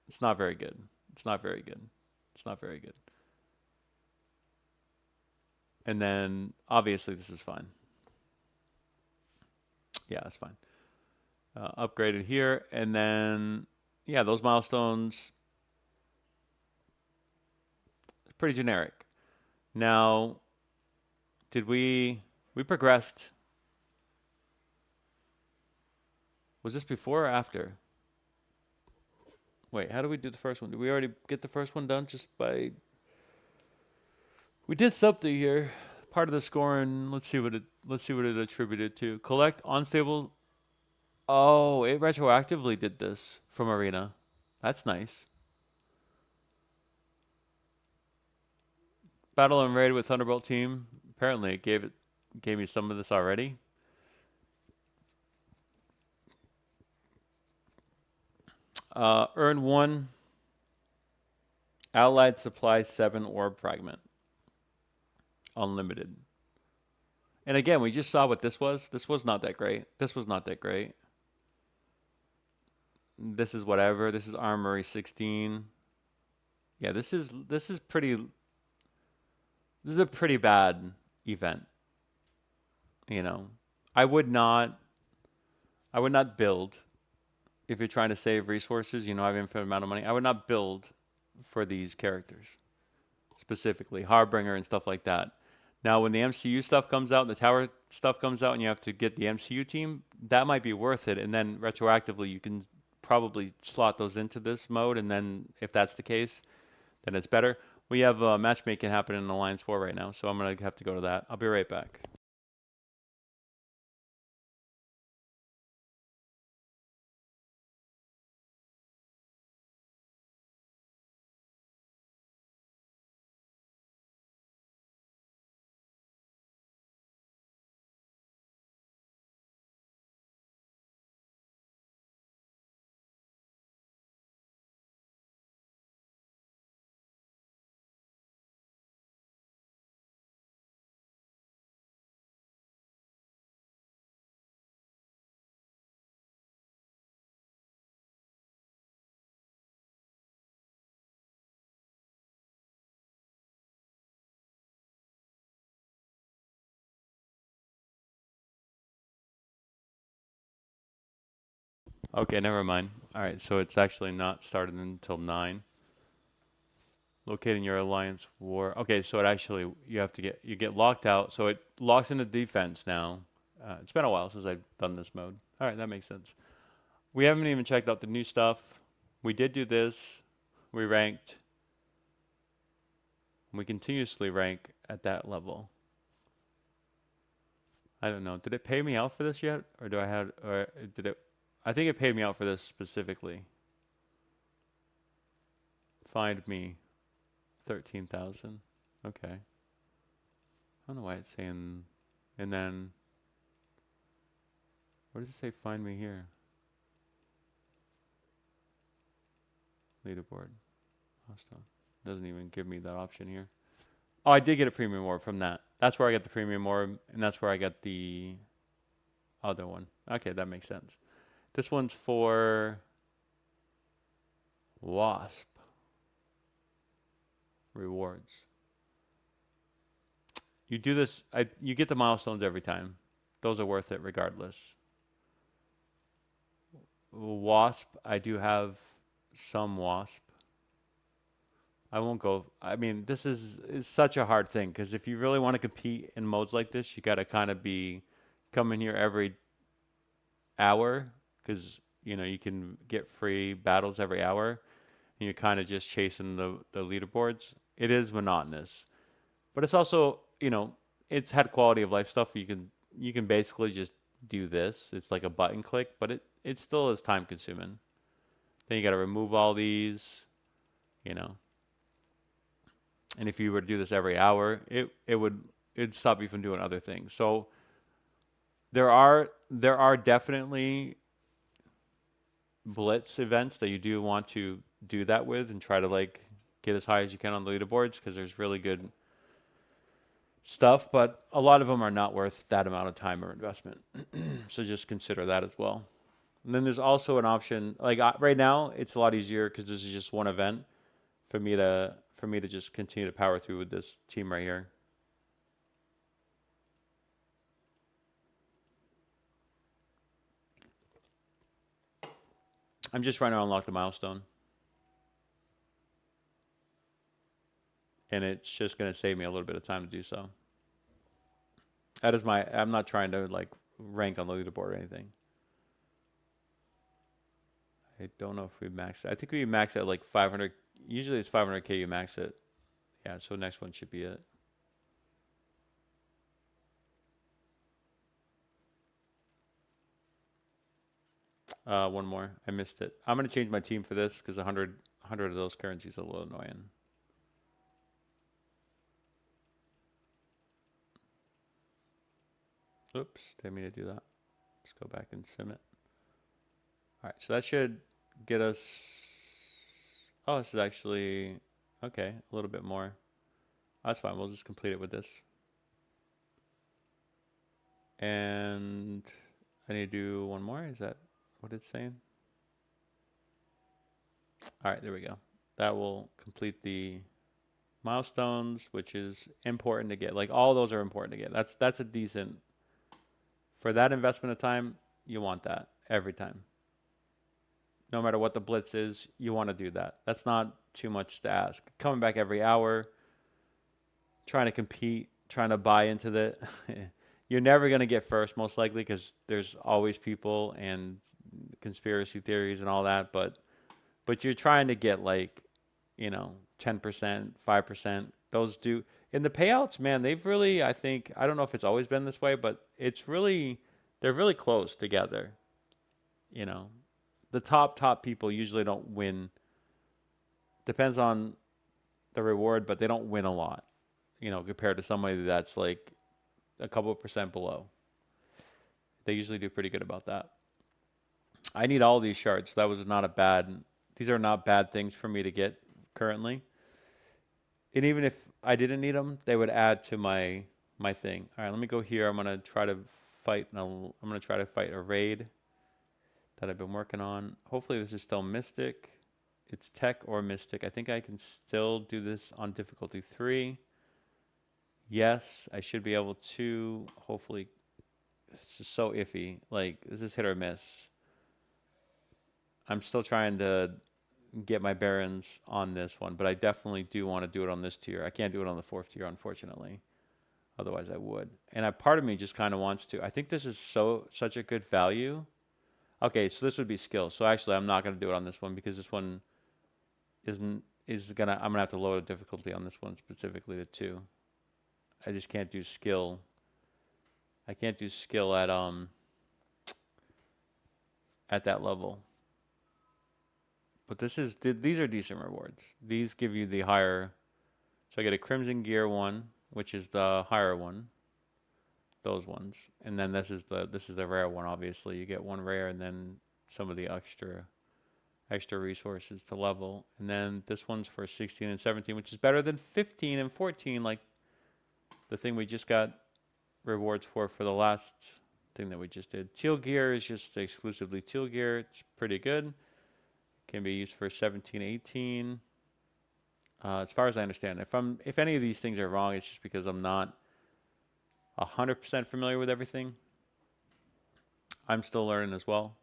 It's not very good. It's not very good. It's not very good. And then obviously this is fine. Yeah, it's fine. Upgraded here, and then yeah, those milestones, pretty generic. Now, did we progressed? Was this before or after? Wait, how do we do the first one? Did we already get the first one done just by? We did something here, part of the scoring. Let's see what it attributed to. Collect unstable. Oh, it retroactively did this from Arena. That's nice. Battle and raid with Thunderbolt team. Apparently, it gave me some of this already. Earn 1 allied supply 7 orb fragment. Unlimited. And again, we just saw what this was. This was not that great. This was not that great. This is whatever. This is Armory 16. Yeah, this is pretty. This is a pretty bad event. You know, I would not build if you're trying to save resources. You know, I have infinite amount of money. I would not build for these characters, specifically Harbinger and stuff like that. Now, when the MCU stuff comes out, the tower stuff comes out, and you have to get the MCU team, that might be worth it. And then retroactively, you can probably slot those into this mode. And then if that's the case, then it's better. We have matchmaking happening in Alliance 4 right now, so I'm going to have to go to that. I'll be right back. Okay, never mind. All right, so it's actually not started until 9. Locating your alliance war. Okay, so it actually you get locked out. So it locks into defense now. It's been a while since I've done this mode. All right, that makes sense. We haven't even checked out the new stuff. We did do this. We ranked. We continuously rank at that level. I don't know. Did it pay me out for this yet, or did it? I think it paid me out for this specifically. Find me. 13,000. Okay. I don't know why it's saying. And then, where does it say find me here? Leaderboard. Hearthstone. Doesn't even give me that option here. Oh, I did get a premium orb from that. That's where I got the premium orb, and that's where I got the other one. Okay, that makes sense. This one's for Wasp. Rewards. You do this, you get the milestones every time. Those are worth it regardless. Wasp, I do have some Wasp. I won't go. I mean, this is such a hard thing because if you really want to compete in modes like this, you got to kind of be coming here every hour because you know you can get free battles every hour, and you're kind of just chasing the leaderboards. It is monotonous, but it's also it's had quality of life stuff. You can basically just do this. It's like a button click, but it still is time consuming. Then you got to remove all these, you know. And if you were to do this every hour, it'd stop you from doing other things. So there are definitely blitz events that you do want to do that with and try to like get as high as you can on the leaderboards because there's really good stuff, but a lot of them are not worth that amount of time or investment. So just consider that as well. And then there's also an option like right now it's a lot easier because this is just one event for me to just continue to power through with this team right here. I'm just trying to unlock the milestone. And it's just going to save me a little bit of time to do so. That is I'm not trying to like rank on the leaderboard or anything. I don't know if we maxed it. I think we maxed at like 500. Usually it's 500k you max it. Yeah, so next one should be it. One more. I missed it. I'm gonna change my team for this because 100 of those currencies is a little annoying. Oops, didn't mean to do that. Let's go back and sim it. All right, so that should get us. Oh, this is actually okay. A little bit more. That's fine. We'll just complete it with this. And I need to do one more. Is that what it's saying? All right, there we go. That will complete the milestones, which is important to get. Like all those are important to get. That's a decent for that investment of time. You want that every time. No matter what the blitz is, you want to do that. That's not too much to ask. Coming back every hour, trying to compete, trying to buy into the. You're never going to get first, most likely, because there's always people and conspiracy theories and all that. But you're trying to get like, 10%, 5%. Those do in the payouts, man. They've really, I think, I don't know if it's always been this way, but they're really close together. You know, the top people usually don't win. Depends on the reward, but they don't win a lot. Compared to somebody that's like a couple of percent below. They usually do pretty good about that. I need all these shards. That was not a bad. These are not bad things for me to get currently. And even if I didn't need them, they would add to my thing. All right, let me go here. I'm gonna try to fight. I'm gonna try to fight a raid that I've been working on. Hopefully, this is still Mystic. It's Tech or Mystic. I think I can still do this on difficulty 3. Yes, I should be able to. Hopefully, it's just so iffy. Like this is hit or miss. I'm still trying to get my bearings on this one, but I definitely do want to do it on this tier. I can't do it on the 4th tier, unfortunately. Otherwise, I would. And part of me just kind of wants to. I think this is such a good value. Okay, so this would be skill. So actually, I'm not going to do it on this one because this one I'm gonna have to lower the difficulty on this one specifically to 2. I just can't do skill. I can't do skill at that level. But these are decent rewards. These give you the higher. So I get a Crimson Gear one, which is the higher one. Those ones, and then this is the rare one. Obviously, you get one rare, and then some of the extra resources to level. And then this one's for 16 and 17, which is better than 15 and 14, like the thing we just got rewards for the last thing that we just did. Teal Gear is just exclusively Teal Gear. It's pretty good. Can be used for 17, 18. As far as I understand, if any of these things are wrong, it's just because I'm not 100% familiar with everything. I'm still learning as well.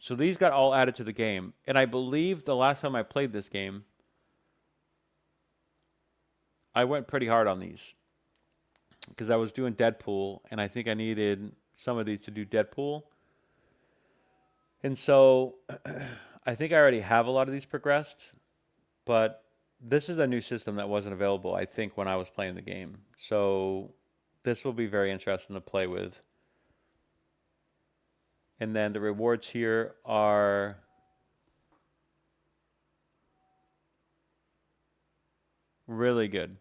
So these got all added to the game. And I believe the last time I played this game, I went pretty hard on these. Because I was doing Deadpool, and I think I needed some of these to do Deadpool. And so I think I already have a lot of these progressed. But this is a new system that wasn't available, I think, when I was playing the game. So this will be very interesting to play with. And then the rewards here are really good.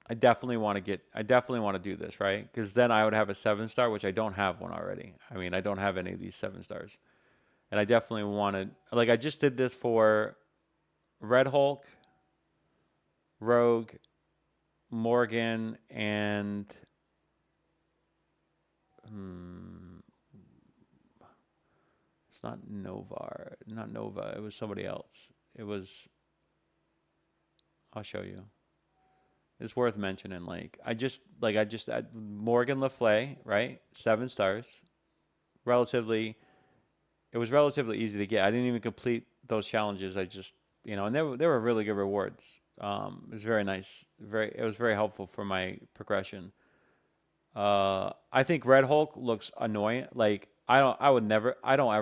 I definitely want to do this, right? Because then I would have a 7-star, which I don't have one already. I mean, I don't have any of these 7-stars. And I definitely wanted, like I just did this for Red Hulk, Rogue, Morgan, and it's not Nova. It was somebody else. I'll show you. It's worth mentioning. I just Morgan Le Fay, right? 7 stars. It was relatively easy to get. I didn't even complete those challenges. I just, and they were really good rewards. It was very nice. It was very helpful for my progression. I think Red Hulk looks annoying. Like I don't ever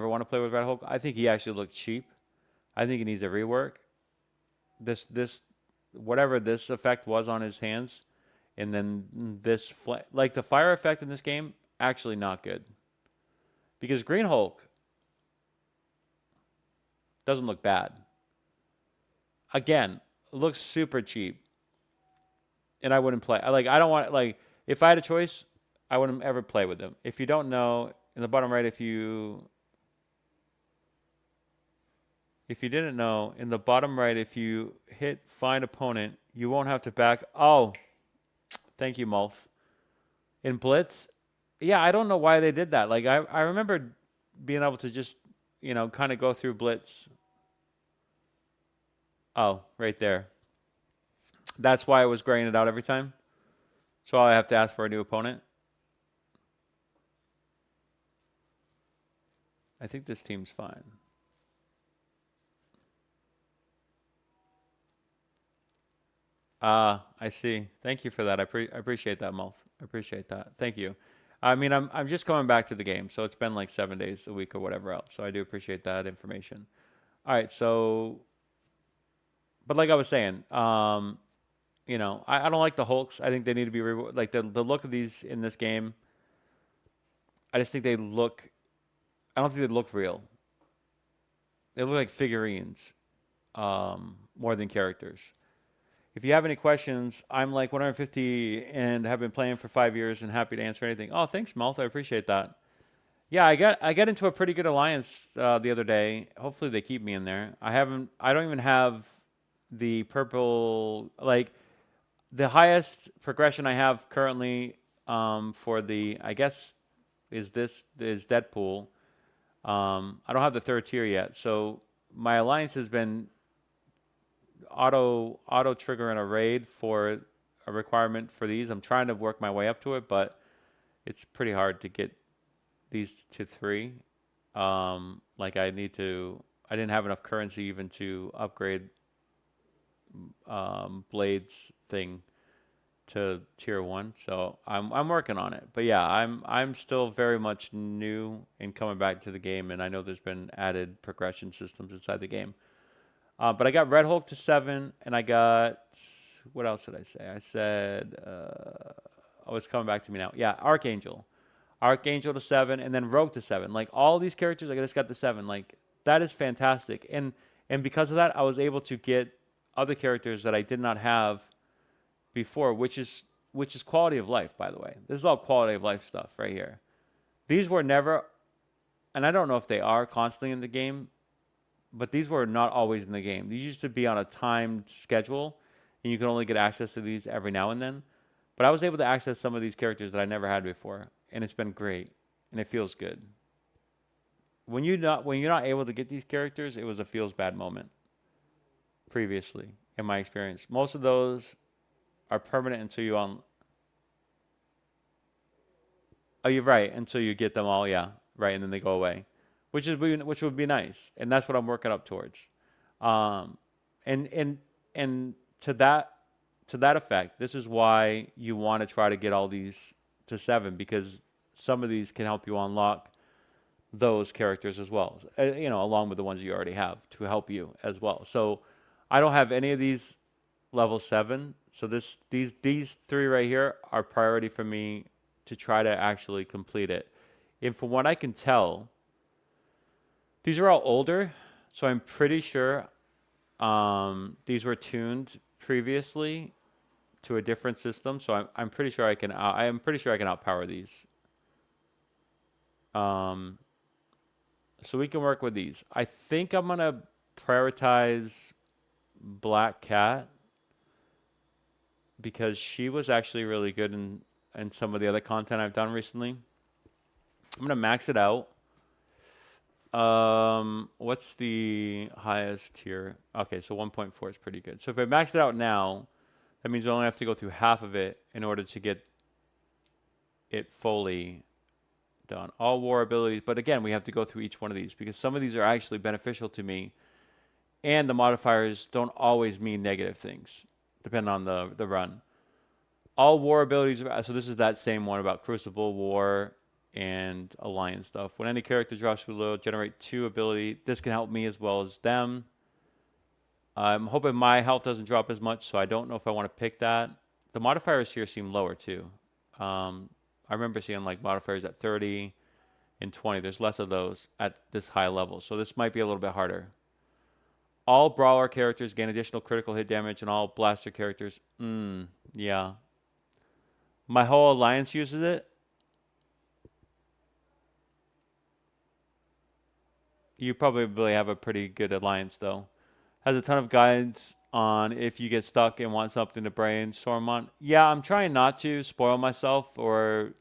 want to play with Red Hulk. I think he actually looked cheap. I think he needs a rework. Whatever this effect was on his hands, And then this, like the fire effect in this game, actually not good. Because Green Hulk doesn't look bad. Again, looks super cheap. And I wouldn't play. I don't want, like, if I had a choice, I wouldn't ever play with them. If you don't know, in the bottom right, if you didn't know, in the bottom right, if you hit find opponent, you won't have to back. Oh, thank you, Mulf. In Blitz, yeah, I don't know why they did that. Like, I remember being able to just, kind of go through Blitz. Oh, right there. That's why it was graying it out every time. So I have to ask for a new opponent. I think this team's fine. I see. Thank you for that. I appreciate that, Mulf. I appreciate that. Thank you. I mean, I'm just coming back to the game, so it's been like 7 days a week or whatever else. So I do appreciate that information. All right, so, but like I was saying, I don't like the Hulks. I think they need to be like the look of these in this game. I just think they look. I don't think they look real. They look like figurines, more than characters. If you have any questions, I'm like 150 and have been playing for 5 years and happy to answer anything. Oh, thanks, Malt. I appreciate that. Yeah, I got into a pretty good alliance the other day. Hopefully they keep me in there. I don't even have the purple, like the highest progression I have currently for the, I guess is Deadpool. I don't have the third tier yet. So my alliance has been auto triggering a raid for a requirement for these. I'm trying to work my way up to it, but it's pretty hard to get these to 3. Like I didn't have enough currency even to upgrade Blades thing to tier 1. So I'm working on it. But yeah, I'm still very much new and coming back to the game, and I know there's been added progression systems inside the game. But I got Red Hulk to 7, and I got, what else did I say? I said, oh, it's coming back to me now. Yeah, Archangel to 7, and then Rogue to 7. Like all these characters, I just got to 7. Like that is fantastic, and because of that, I was able to get other characters that I did not have before, which is quality of life, by the way. This is all quality of life stuff right here. These were never, and I don't know if they are constantly in the game, but these were not always in the game. These used to be on a timed schedule, and you can only get access to these every now and then. But I was able to access some of these characters that I never had before, and it's been great, and it feels good. When you're not able to get these characters, it was a feels bad moment. Previously, in my experience, most of those are permanent until you on. Oh, you're right. Until you get them all, yeah, right, and then they go away, which would be nice, and that's what I'm working up towards. And to that effect, this is why you want to try to get all these to 7, because some of these can help you unlock those characters as well, along with the ones you already have to help you as well. So I don't have any of these level 7. So these 3 right here are priority for me to try to actually complete it. And from what I can tell, these are all older, so I'm pretty sure these were tuned previously to a different system. So I'm pretty sure I can outpower these. So we can work with these. I think I'm gonna prioritize Black Cat because she was actually really good in some of the other content I've done recently. I'm gonna max it out. What's the highest tier? Okay, so 1.4 is pretty good. So if I max it out now, that means I only have to go through half of it in order to get it fully done. All war abilities, but again, we have to go through each one of these because some of these are actually beneficial to me, and the modifiers don't always mean negative things, depending on the run. All war abilities, so this is that same one about Crucible, War, and Alliance stuff. When any character drops below, generate 2 ability. This can help me as well as them. I'm hoping my health doesn't drop as much, so I don't know if I want to pick that the modifiers here seem lower too. I remember seeing like modifiers at 30 and 20. There's less of those at this high level. So this might be a little bit harder. All brawler characters gain additional critical hit damage, and all blaster characters. Yeah. My whole alliance uses it. You probably have a pretty good alliance, though. Has a ton of guides on if you get stuck and want something to brainstorm on. Yeah, I'm trying not to spoil myself or,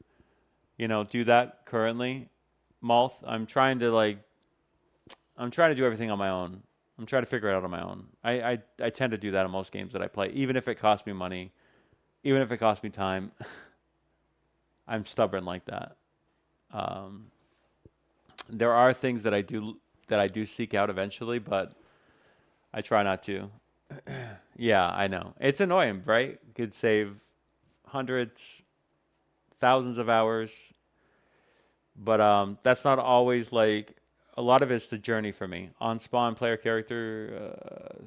do that currently. Malth, I'm trying to do everything on my own. I'm trying to figure it out on my own. I tend to do that in most games that I play, even if it costs me money, even if it costs me time. I'm stubborn like that. There are things that I do seek out eventually, but I try not to. Yeah, I know. It's annoying, right? Could save hundreds, thousands of hours, but that's not always like a lot of it's the journey for me. On spawn player character,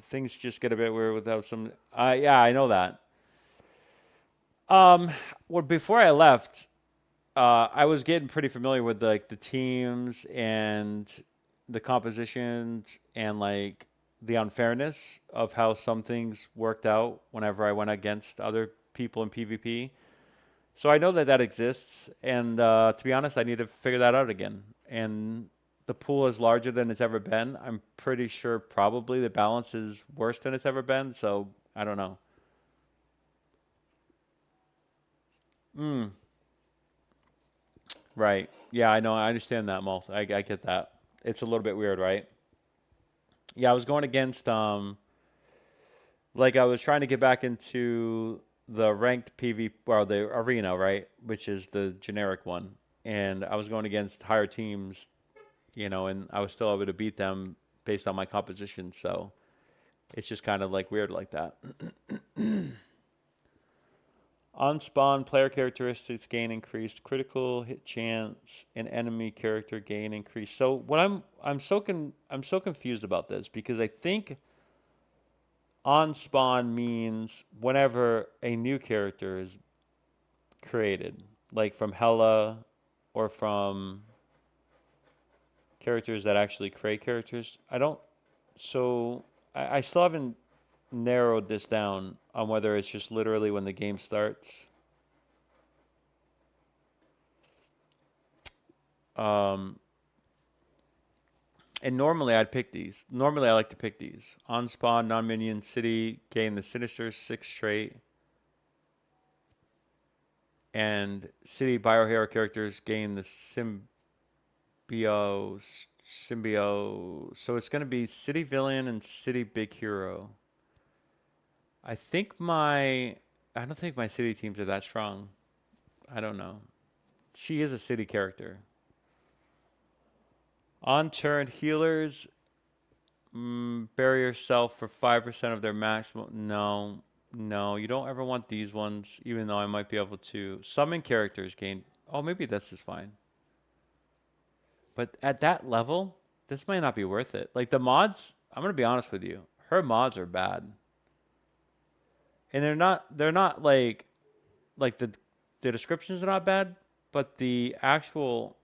things just get a bit weird without some. Yeah, I know that. Well, before I left, I was getting pretty familiar with like the teams and the compositions and like the unfairness of how some things worked out whenever I went against other people in PvP. So I know that that exists, and to be honest, I need to figure that out again. And the pool is larger than it's ever been. I'm pretty sure probably the balance is worse than it's ever been. So I don't know. Mm, right. Yeah, I know. I understand that, Mo. I get that. It's a little bit weird, right? Yeah, I was going against like I was trying to get back into the ranked PV or the arena, right, which is the generic one, and I was going against higher teams, and I was still able to beat them based on my composition. So it's just kind of like weird like that. On spawn, player characteristics gain increased, critical hit chance, and enemy character gain increased. So what I'm so confused about this because I think on spawn means whenever a new character is created, like from Hela or from characters that actually create characters. I don't. So I still haven't narrowed this down on whether it's just literally when the game starts. Um, and normally I'd pick these. Normally I like to pick these. On spawn, non minion, city, gain the sinister 6 trait. And city biohero characters gain the symbio. So it's going to be city villain and city big hero. I think I don't think my city teams are that strong. I don't know. She is a city character. On turn, healers bury yourself for 5% of their maximum. No, no, you don't ever want these ones, even though I might be able to. Summon characters gain. Oh, maybe this is fine. But at that level, this might not be worth it. Like the mods, I'm going to be honest with you. Her mods are bad. And they're not like the descriptions are not bad, but the actual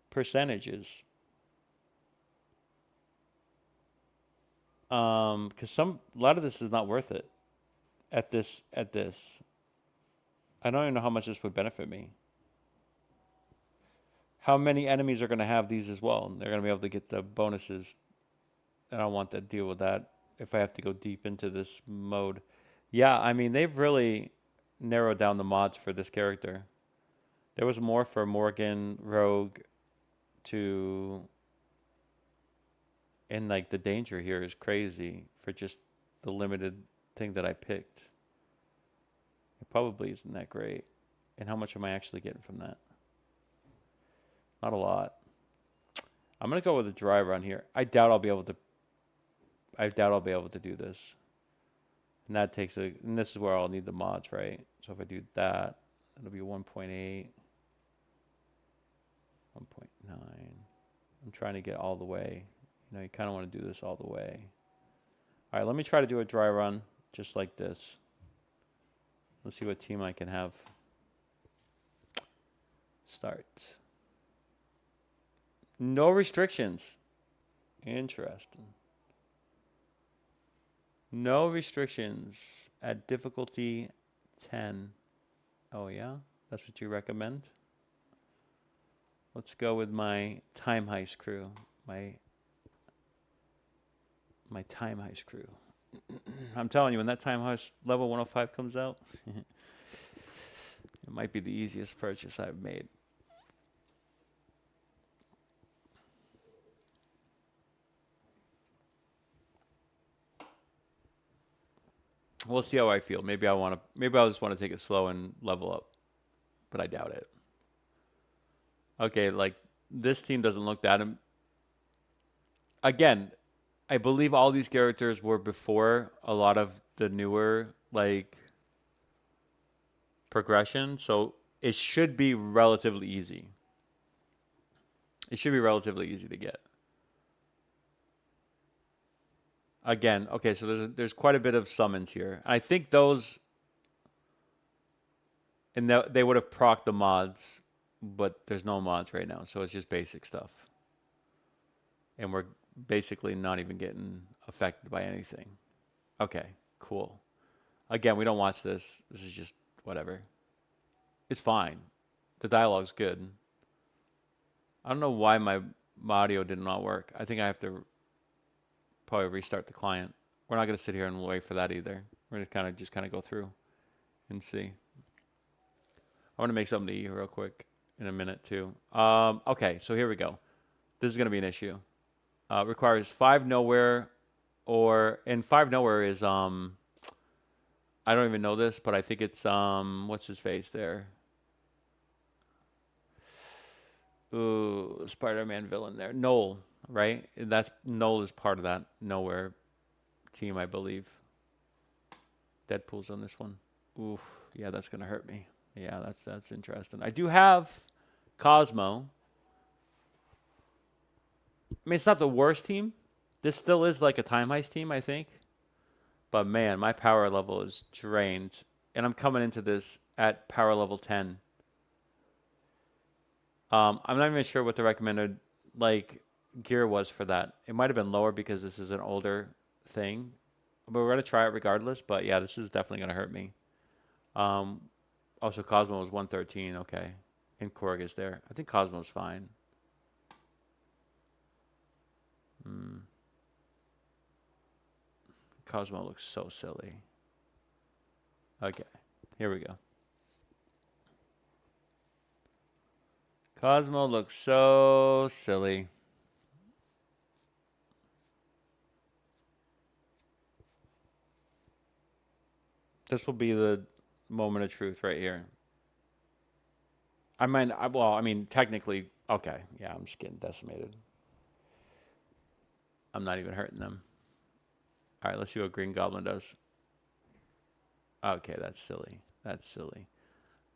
percentages because a lot of this is not worth it at this. I don't even know how much this would benefit me. How many enemies are going to have these as well? They're going to be able to get the bonuses. I don't want to deal with that if I have to go deep into this mode. Yeah, I mean, they've really narrowed down the mods for this character. There was more for Morgan, Rogue, to... And, like, the danger here is crazy for just the limited thing that I picked. It probably isn't that great. And how much am I actually getting from that? Not a lot. I'm going to go with a dry run here. I doubt I'll be able to do this. And and this is where I'll need the mods, right? So if I do that, it'll be 1.8, 1.9. I'm trying to get all the way. You kind of want to do this all the way. All right, let me try to do a dry run just like this. Let's see what team I can have. Start. No restrictions. Interesting. No restrictions at difficulty 10. Oh, yeah? That's what you recommend? Let's go with my time heist crew. My time heist crew. I'm telling you, when that time heist level 105 comes out, it might be the easiest purchase I've made. We'll see how I feel. Maybe I'll just want to take it slow and level up, but I doubt it. Okay, like this team doesn't look that. Again, I believe all these characters were before a lot of the newer like progression, so it should be relatively easy. It should be relatively easy to get. Again, okay, so there's quite a bit of summons here. I think those, and they would have procced the mods, but there's no mods right now, so it's just basic stuff. And we're basically not even getting affected by anything. Okay, cool. Again, we don't watch this. This is just whatever. It's fine. The dialogue's good. I don't know why my audio did not work. I think I have to probably restart the client. We're not going to sit here and wait for that either. We're going to just kind of go through and see. I want to make something to eat real quick in a minute too. Okay, so here we go. This is going to be an issue. Requires 5 nowhere, and 5 nowhere is I don't even know this, but I think it's what's his face there? Ooh, Spider-Man villain there. Noel, right? Noel is part of that nowhere team, I believe. Deadpool's on this one. Ooh, yeah, that's gonna hurt me. Yeah, that's interesting. I do have Cosmo. I mean, it's not the worst team. This still is like a time heist team, I think. But man, my power level is drained. And I'm coming into this at power level 10. I'm not even sure what the recommended like gear was for that. It might have been lower because this is an older thing. But we're going to try it regardless. But yeah, this is definitely going to hurt me. Also, Cosmo was 113. Okay. And Korg is there. I think Cosmo's fine. Cosmo looks so silly. Okay. Here we go. Cosmo looks so silly. This will be the moment of truth right here. I mean, technically, okay. Yeah, I'm just getting decimated. I'm not even hurting them. All right, let's see what Green Goblin does. Okay, that's silly. That's silly.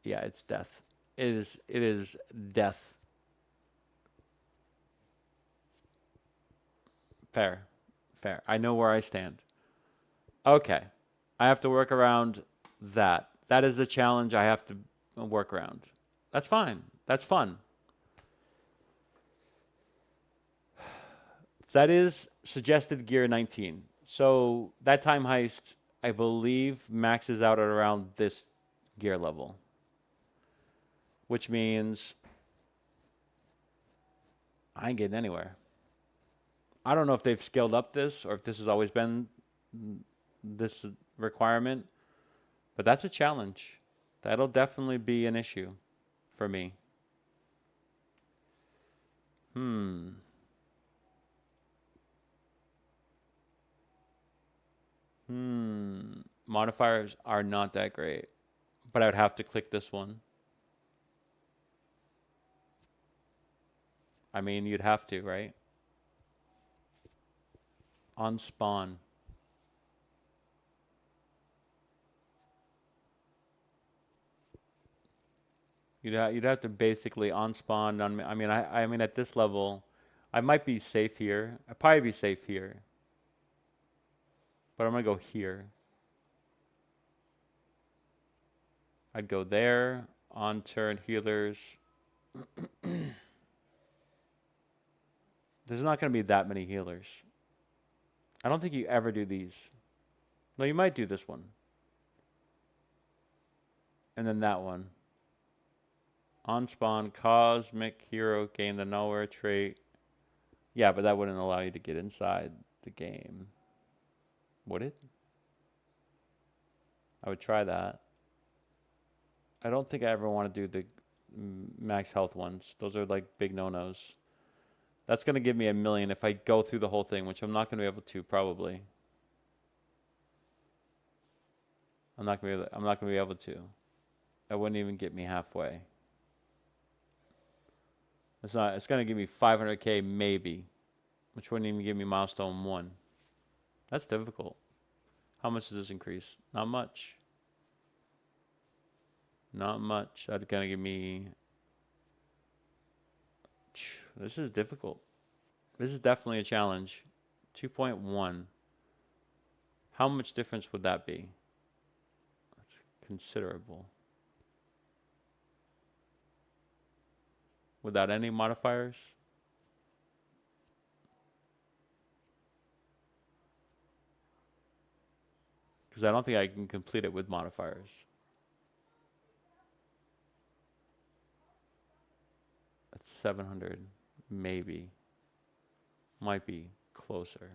Yeah, it's death. It is death. Fair. Fair. I know where I stand. Okay. I have to work around that. That is the challenge I have to work around. That's fine. That's fun. That is suggested gear 19. So that time heist, I believe, maxes out at around this gear level. Which means I ain't getting anywhere. I don't know if they've scaled up this or if this has always been this requirement, but that's a challenge. That'll definitely be an issue for me. Modifiers are not that great, but I would have to click this one. I mean, you'd have to, right? On spawn. You'd have to basically on spawn. I mean, at this level, I might be safe here. I'd probably be safe here, but I'm gonna go here. I'd go there. On turn healers. There's not going to be that many healers. I don't think you ever do these. No, you might do this one. And then that one. On spawn, Cosmic Hero, gain the Nowhere trait. Yeah, but that wouldn't allow you to get inside the game. Would it? I would try that. I don't think I ever want to do the max health ones. Those are like big no-nos. That's going to give me 1 million if I go through the whole thing, which I'm not going to be able to, probably. I'm not going to be able to. That wouldn't even get me halfway. It's going to give me 500k maybe, which wouldn't even give me milestone 1. That's difficult. How much does this increase? Not much. Not much. That's going to give me... This is difficult. This is definitely a challenge. 2.1. How much difference would that be? That's considerable. Without any modifiers? Because I don't think I can complete it with modifiers. That's 700. Maybe. Might be closer.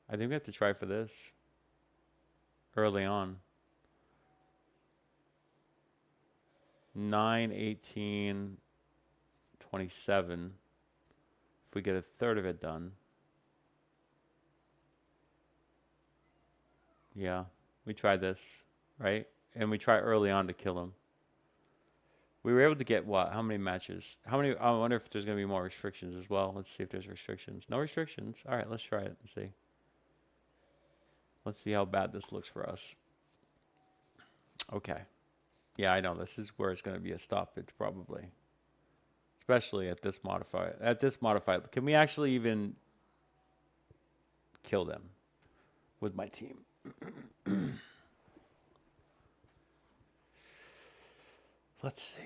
I think we have to try for this early on. 9, 18, 27. If we get a third of it done. Yeah, we tried this, right? And we try early on to kill him. We were able to get what? How many matches? How many? I wonder if there's going to be more restrictions as well. Let's see if there's restrictions. No restrictions. All right, let's try it and see. Let's see how bad this looks for us. Okay. Yeah, I know. This is where it's going to be a stoppage probably. Especially at this modifier. At this modifier. Can we actually even kill them with my team? Let's see.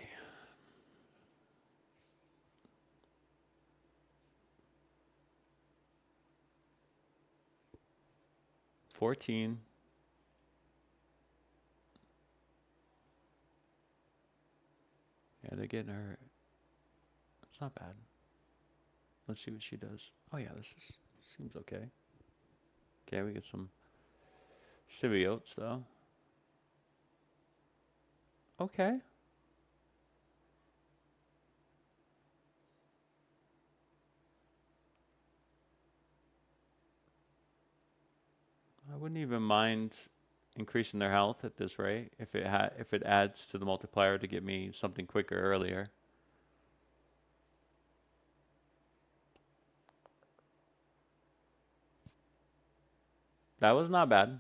$14. Yeah, they're getting her. It's not bad. Let's see what she does. Oh yeah, seems okay. Okay, we get some symbiotes though. Okay. I wouldn't even mind increasing their health at this rate if it adds to the multiplier to get me something quicker earlier. That was not bad.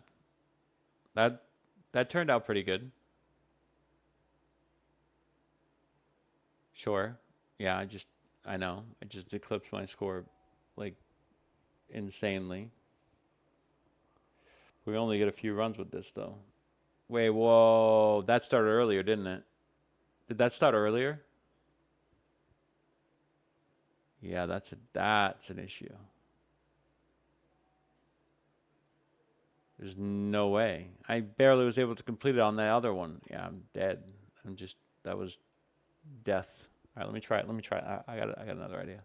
That turned out pretty good. Sure. Yeah, I know. I just eclipsed my score like insanely. We only get a few runs with this though. Wait, whoa. That started earlier, didn't it? Did that start earlier? Yeah, that's an issue. There's no way. I barely was able to complete it on that other one. Yeah, I'm dead. That was death. All right, let me try it. I got another idea.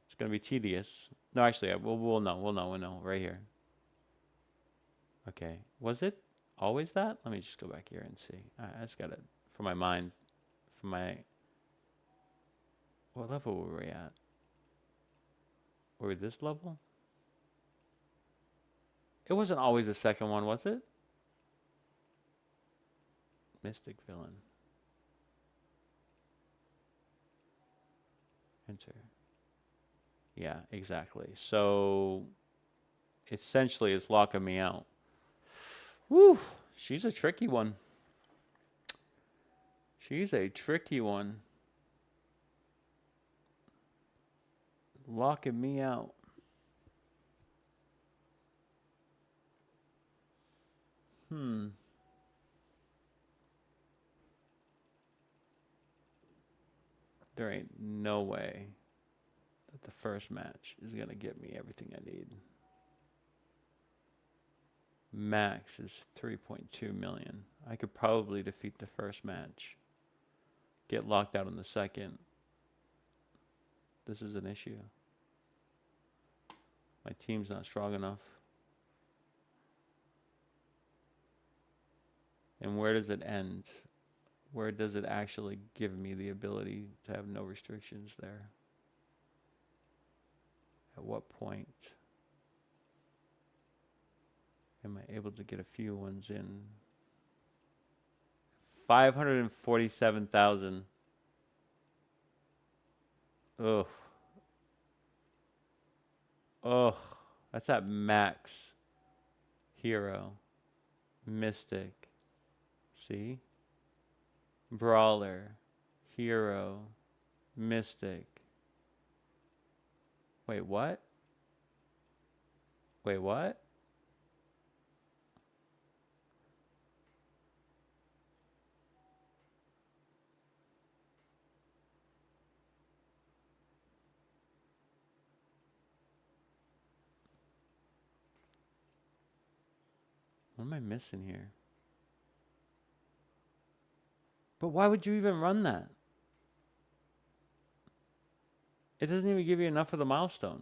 It's going to be tedious. No, actually, we'll know right here. Okay. Was it always that? Let me just go back here and see. I just got it for my mind. What level were we at? Were we this level? It wasn't always the second one, was it? Mystic villain. Enter. Yeah, exactly. So essentially it's locking me out. Woo! She's a tricky one. She's a tricky one. Locking me out. There ain't no way that the first match is going to get me everything I need. Max is 3.2 million. I could probably defeat the first match. Get locked out in the second. This is an issue. My team's not strong enough. And where does it end? Where does it actually give me the ability to have no restrictions there? At what point am I able to get a few ones in? 547,000. Ugh. Ugh. That's at max. Hero. Mystic. See? Brawler. Hero. Mystic. Wait, what? Wait, what? What am I missing here? But why would you even run that? It doesn't even give you enough of the milestone.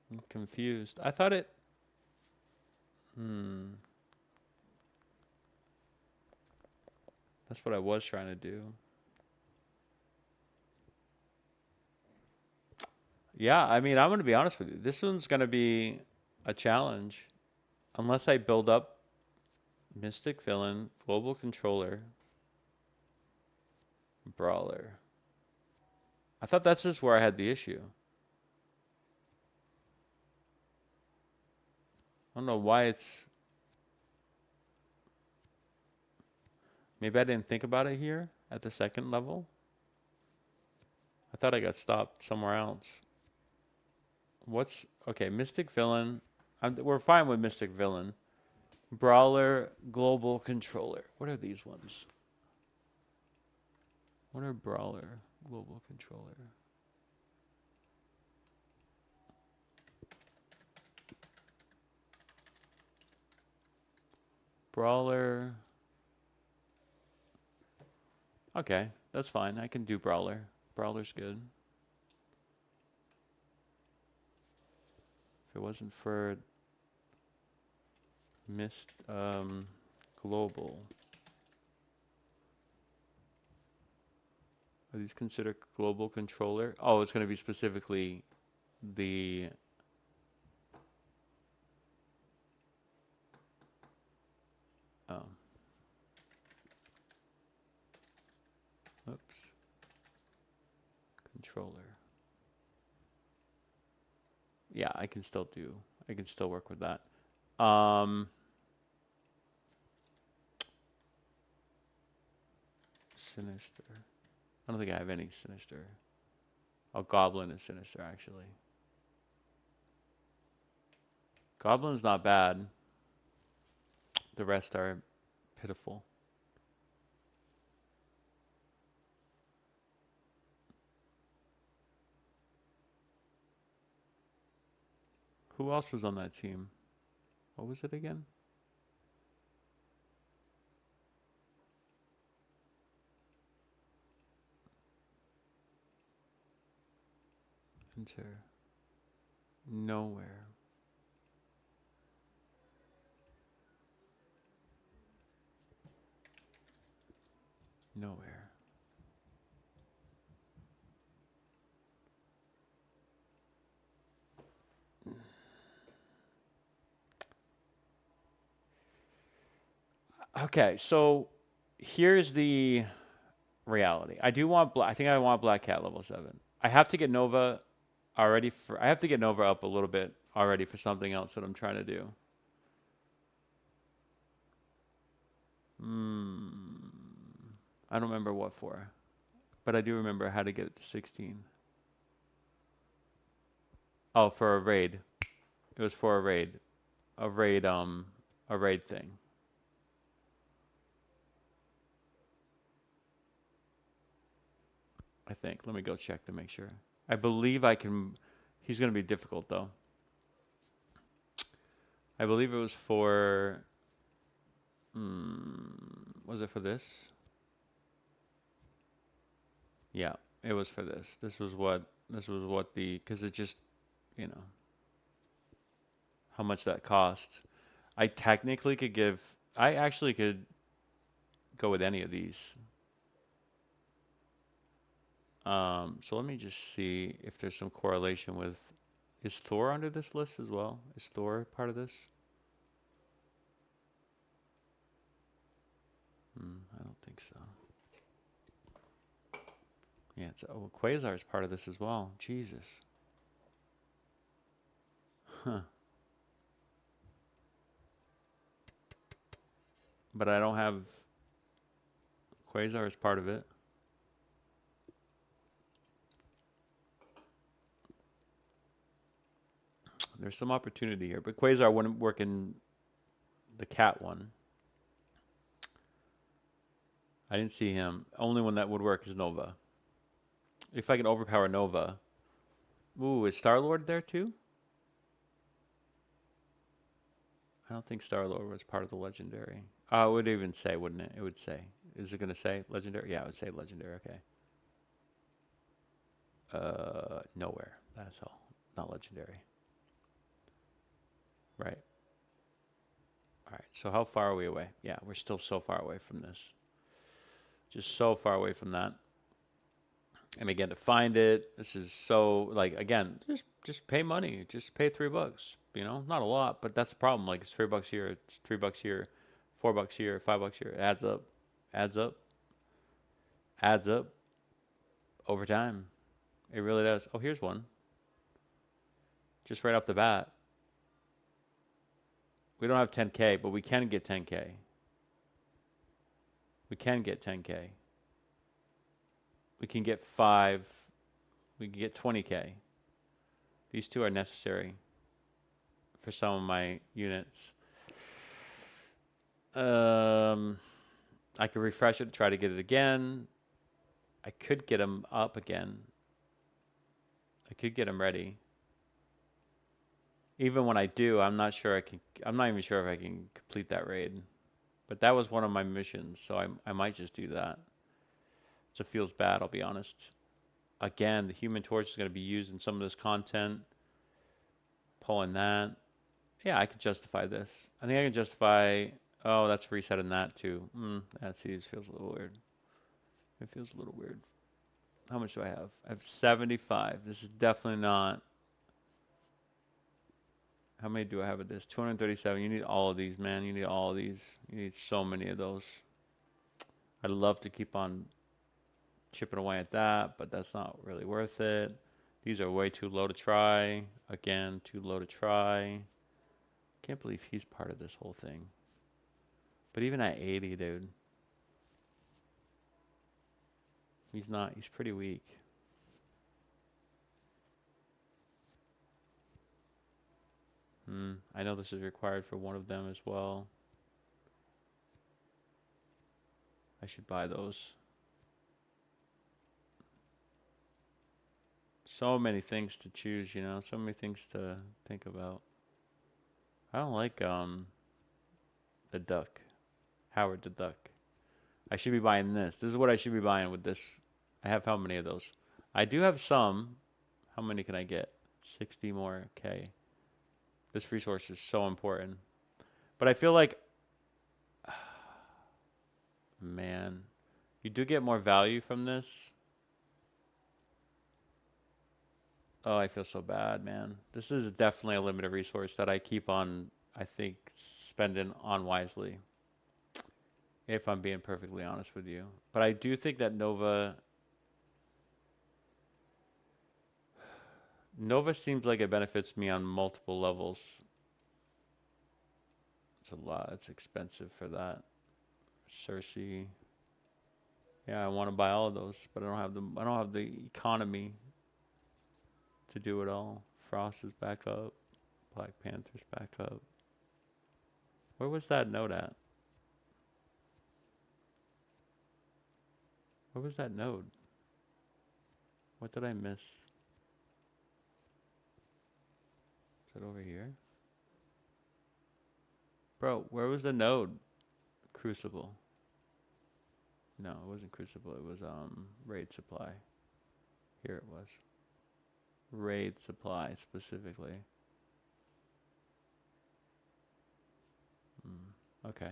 I'm confused. I thought it... That's what I was trying to do. Yeah, I mean, I'm going to be honest with you. This one's going to be a challenge. Unless I build up Mystic Villain, Global Controller, Brawler. I thought that's just where I had the issue. I don't know why it's... Maybe I didn't think about it here at the second level. I thought I got stopped somewhere else. What's... Okay, Mystic Villain. We're fine with Mystic Villain. Brawler, Global Controller. What are these ones? What are Brawler, Global Controller? Brawler. Okay, that's fine. I can do Brawler. Brawler's good. If it wasn't for Global. Are these considered Global Controller? Oh, it's going to be specifically the... Oh. Oops. Controller. Yeah, I can still work with that. Sinister. I don't think I have any Sinister. Oh, Goblin is Sinister, actually. Goblin's not bad. The rest are pitiful. Who else was on that team? What was it again? Enter. Nowhere. Nowhere. Okay, so here's the reality. I think I want Black Cat level 7. I have to get Nova already for. I have to get Nova up a little bit already for something else that I'm trying to do. Hmm. I don't remember what for, but I do remember how to get it to 16. Oh, for a raid. It was for a raid. A raid. A raid thing. I think. Let me go check to make sure. I believe I can. He's gonna be difficult though. I believe it was for. Was it for this? Yeah, it was for this. This was what. This was what the. Because it just, you know, how much that cost. I technically could give. I actually could go with any of these. So let me just see if there's some correlation with. Is Thor under this list as well? Is Thor part of this? I don't think so. Yeah, it's Quasar is part of this as well. Jesus. Huh. But I don't have Quasar as part of it. There's some opportunity here, but Quasar wouldn't work in the cat one. I didn't see him. Only one that would work is Nova. If I can overpower Nova. Ooh, is Star-Lord there too? I don't think Star-Lord was part of the legendary. It would even say, wouldn't it? It would say. Is it going to say legendary? Yeah, it would say legendary. Okay. Nowhere. That's all. Not legendary. Right. All right. So how far are we away? Yeah, we're still so far away from this. Just so far away from that. And again, to find it, this is so like again, just pay money. Just pay $3. You know, not a lot, but that's the problem. Like it's $3 here, it's $3 here, $4 here, $5 here. It adds up, adds up, adds up over time. It really does. Oh, here's one. Just right off the bat. We don't have 10K, but we can get 10K. We can get 10K. We can get 5. We can get 20K. These two are necessary for some of my units. I could refresh it, try to get it again. I could get them up again. I could get them ready. Even when I do, I'm not sure I can. I'm not even sure if I can complete that raid. But that was one of my missions, so I might just do that. So it feels bad, I'll be honest. Again, the Human Torch is going to be used in some of this content. Pulling that. Yeah, I can justify this. I think I can justify. Oh, that's resetting that too. That sees feels a little weird. It feels a little weird. How much do I have? I have 75. This is definitely not. How many do I have of this? 237. You need all of these, man. You need all of these. You need so many of those. I'd love to keep on chipping away at that, but that's not really worth it. These are way too low to try. Again, too low to try. Can't believe he's part of this whole thing. But even at 80, dude. He's not. He's pretty weak. I know this is required for one of them as well. I should buy those. So many things to choose, you know. So many things to think about. I don't like the duck. Howard the duck. I should be buying this. This is what I should be buying with this. I have how many of those? I do have some. How many can I get? 60 more. Okay. This resource is so important. But I feel like, man, you do get more value from this. Oh, I feel so bad, man. This is definitely a limited resource that I keep on, I think, spending unwisely. If I'm being perfectly honest with you. But I do think that Nova seems like it benefits me on multiple levels. It's a lot. It's expensive for that. Cersei. Yeah, I want to buy all of those, but I don't have the economy to do it all. Frost is back up. Black Panther's back up. Where was that node at? Where was that node? What did I miss? Is it over here? Bro, where was the node? Crucible. No, it wasn't Crucible. It was raid supply. Here it was. Raid supply specifically. Okay.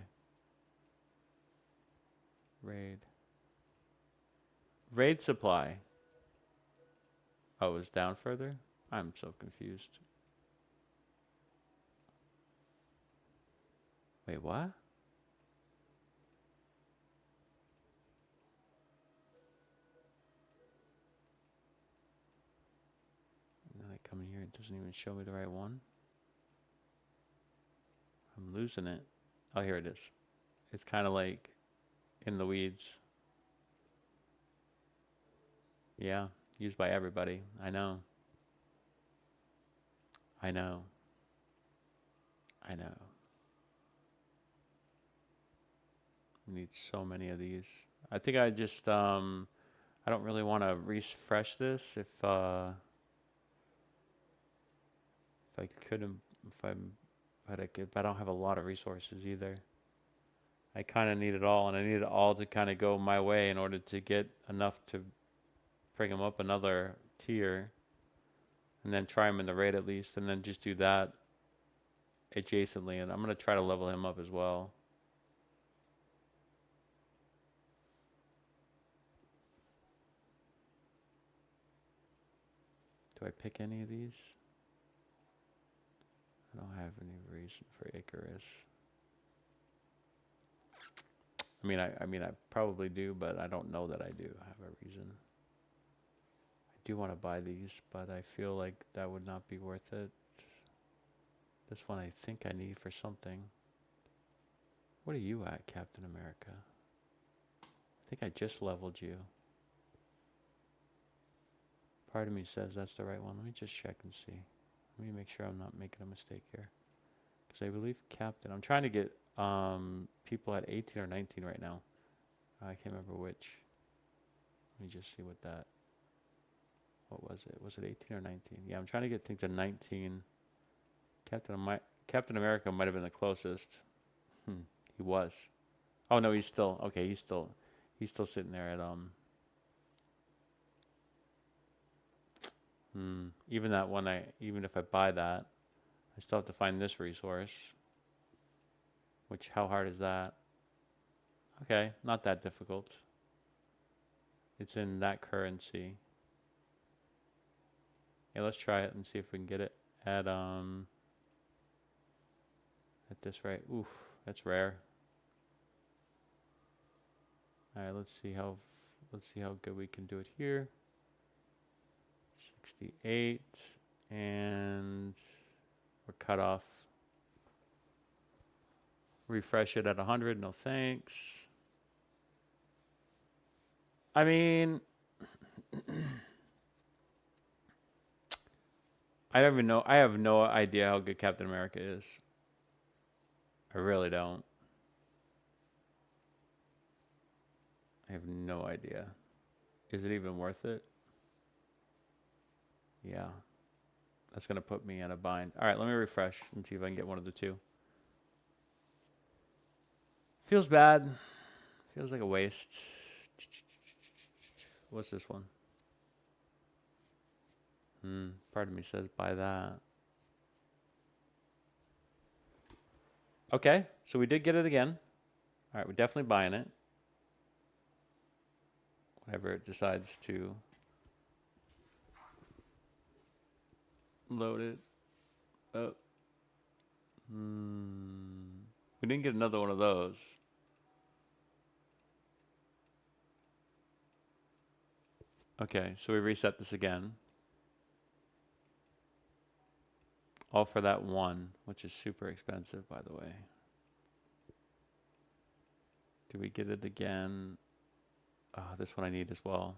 Raid supply. Oh, it was down further? I'm so confused. Wait, what? Now I come in here, it doesn't even show me the right one. I'm losing it. Oh, here it is. It's kind of like in the weeds. Yeah, used by everybody. I know. I know. I know. We need so many of these. I think I just I don't really want to refresh this if I couldn't if I'm but I don't have a lot of resources either. I kind of need it all, and I need it all to kind of go my way in order to get enough to bring him up another tier, and then try him in the raid at least, and then just do that adjacently. And I'm gonna try to level him up as well. Do I pick any of these? I don't have any reason for Icarus. I mean, I probably do, but I don't know that I do have a reason. I do want to buy these, but I feel like that would not be worth it. This one I think I need for something. What are you at, Captain America? I think I just leveled you. Part of me says that's the right one. Let me just check and see. Let me make sure I'm not making a mistake here. Because I believe Captain... I'm trying to get people at 18 or 19 right now. I can't remember which. Let me just see what that... What was it? Was it 18 or 19? Yeah, I'm trying to get things to 19. Captain America might have been the closest. He was. Oh no, he's still... Okay, he's still sitting there at... Even that one, even if I buy that, I still have to find this resource. Which, how hard is that? Okay, not that difficult. It's in that currency. Yeah, let's try it and see if we can get it at this rate. Oof, that's rare. All right, let's see how good we can do it here. 68, and we're cut off. Refresh it at 100, no thanks. I mean, I don't even know. I have no idea how good Captain America is. I really don't. I have no idea. Is it even worth it? Yeah. That's going to put me in a bind. All right, let me refresh and see if I can get one of the two. Feels bad. Feels like a waste. What's this one? Part of me says buy that. Okay, so we did get it again. All right, we're definitely buying it. Whenever it decides to load it up. We didn't get another one of those. Okay, so we reset this again. All for that one, which is super expensive, by the way. Do we get it again? This one I need as well.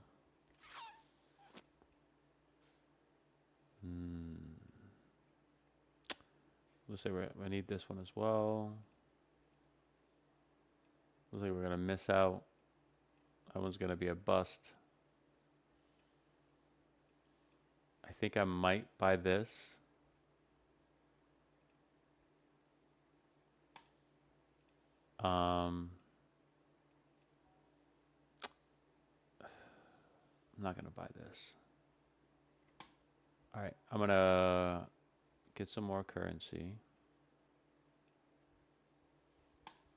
Let's say I need this one as well. Looks like we're going to miss out. That one's going to be a bust. I think I might buy this. I'm not going to buy this. All right, I'm going to get some more currency.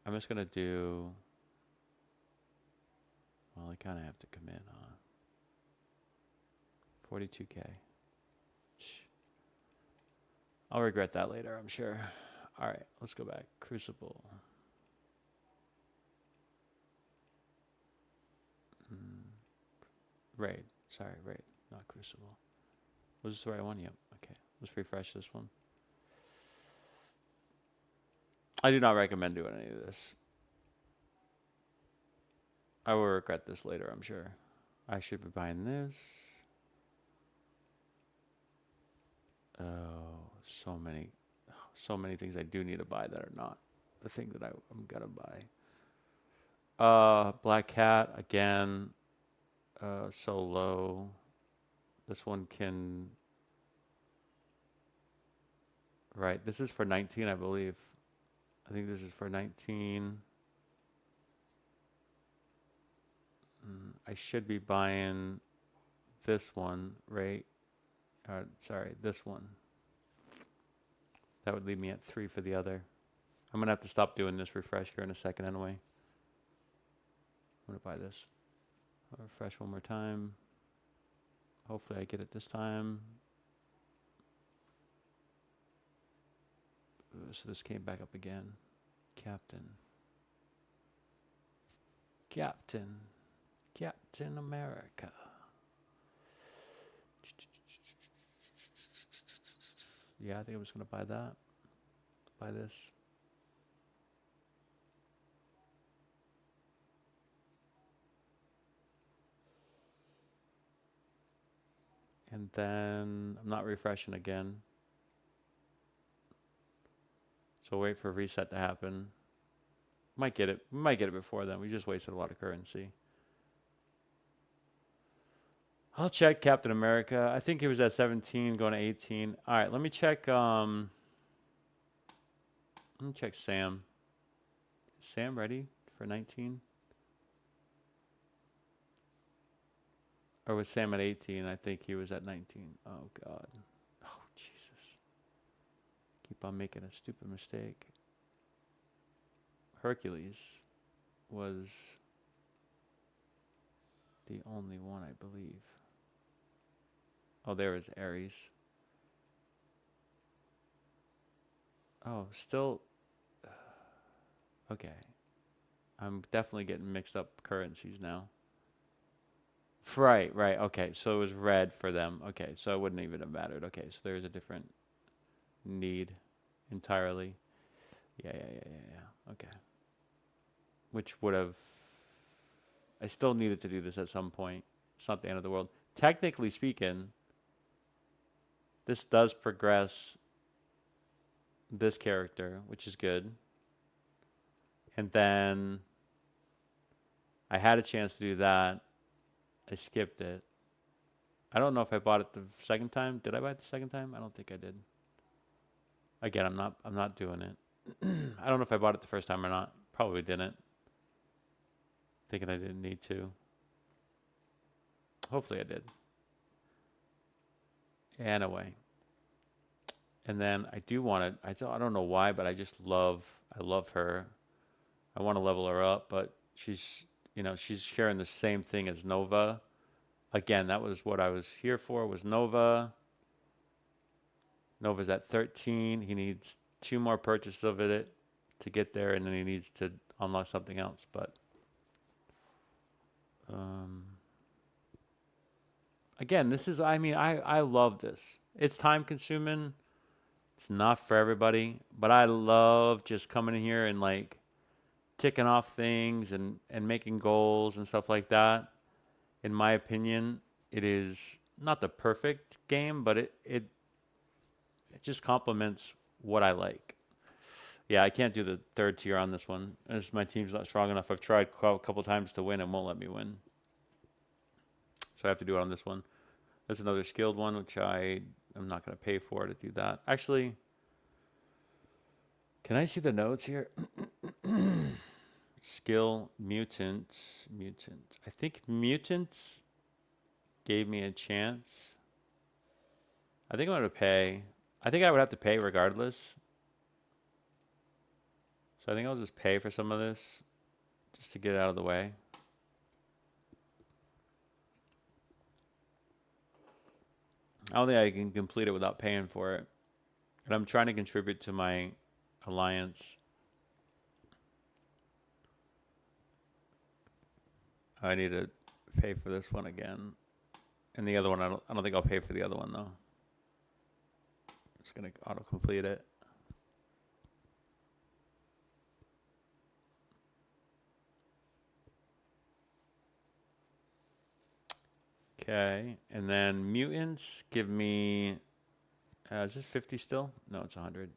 I'm just going to do, well, I kind of have to commit, huh? 42K. I'll regret that later, I'm sure. All right, let's go back. Crucible. Raid. Sorry, raid, not Crucible. Was this the right one? Yep. Okay, let's refresh this one. I do not recommend doing any of this. I will regret this later, I'm sure. I should be buying this. Oh, so many things I do need to buy that are not the thing that I'm gonna buy. Black Cat again. So low. This one can. Right, this is for 19, I believe. I think this is for 19. I should be buying this one, right? Sorry, this one. That would leave me at 3 for the other. I'm going to have to stop doing this refresh here in a second anyway. I'm going to buy this. I'll refresh one more time. Hopefully I get it this time. So this came back up again. Captain America. Yeah, I think I'm just going to buy that. Buy this. And then I'm not refreshing again. So wait for a reset to happen. Might get it. We might get it before then. We just wasted a lot of currency. I'll check Captain America. I think he was at 17 going to 18. All right, let me check Sam. Is Sam ready for 19? Or was Sam at 18? I think he was at 19. Oh, God. Oh, Jesus. Keep on making a stupid mistake. Hercules was the only one, I believe. Oh, there is Ares. Oh, still. Okay. I'm definitely getting mixed up currencies now. Right. Okay, so it was red for them. Okay, so it wouldn't even have mattered. Okay, so there's a different need entirely. Yeah. Okay. Which would have. I still needed to do this at some point. It's not the end of the world. Technically speaking, this does progress this character, which is good. And then I had a chance to do that. I skipped it. I don't know if I bought it the second time. Did I buy it the second time? I don't think I did. Again, I'm not doing it. I don't know if I bought it the first time or not. Probably didn't. Thinking I didn't need to. Hopefully I did. Anyway. And then I do want to, I don't know why, but I love her. I want to level her up, but she's sharing the same thing as Nova. Again, that was what I was here for, was Nova. Nova's at 13. He needs 2 more purchases of it to get there, and then he needs to unlock something else. But again, this is, I love this. It's time consuming. It's not for everybody, but I love just coming in here and like ticking off things and making goals and stuff like that. In my opinion, it is not the perfect game, but it just complements what I like. Yeah, I can't do the third tier on this one. My team's not strong enough. I've tried a couple times to win and won't let me win. So I have to do it on this one. There's another skilled one, which I'm not going to pay for to do that. Actually, can I see the notes here? Skill, mutant. I think mutants gave me a chance. I think I'm going to pay. I think I would have to pay regardless. So I think I'll just pay for some of this just to get it out of the way. I don't think I can complete it without paying for it. And I'm trying to contribute to my alliance. I need to pay for this one again. And the other one, I don't think I'll pay for the other one, though. Just going to auto-complete it. Okay, and then mutants give me, is this 50 still? No, it's 100.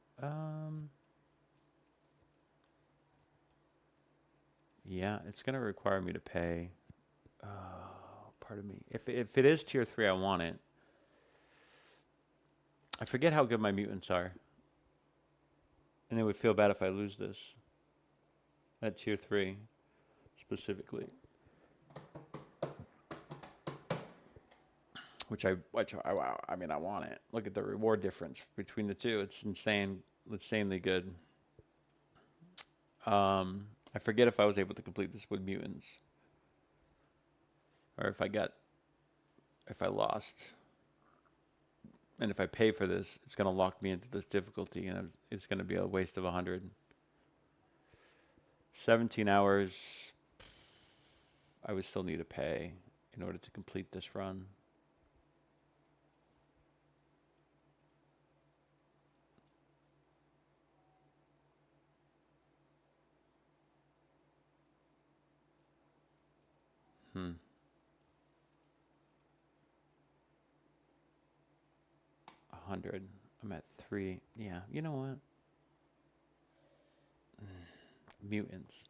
Yeah, it's going to require me to pay. Pardon me. If it is tier 3, I want it. I forget how good my mutants are. And it would feel bad if I lose this. At tier 3, specifically. Which I mean, I want it. Look at the reward difference between the two. It's insanely good. I forget if I was able to complete this with mutants. Or if I lost. And if I pay for this, it's going to lock me into this difficulty, and it's going to be a waste of 100. 17 hours, I would still need to pay in order to complete this run. Hmm. 100. I'm at 3. Yeah, you know what? Mutants.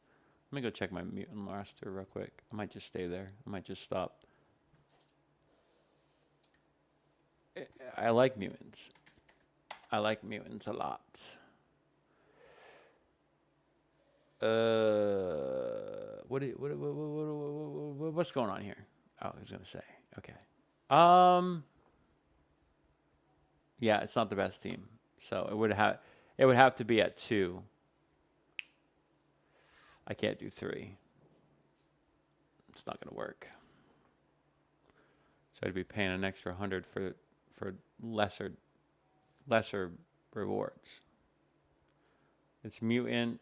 Let me go check my mutant roster real quick. I might just stay there. I might just stop. I like mutants. I like mutants a lot. What's going on here? Oh, I was gonna say. Okay. Yeah, it's not the best team. So it would have to be at 2. I can't do 3. It's not gonna work. So I'd be paying an extra 100 for lesser rewards. It's mutant,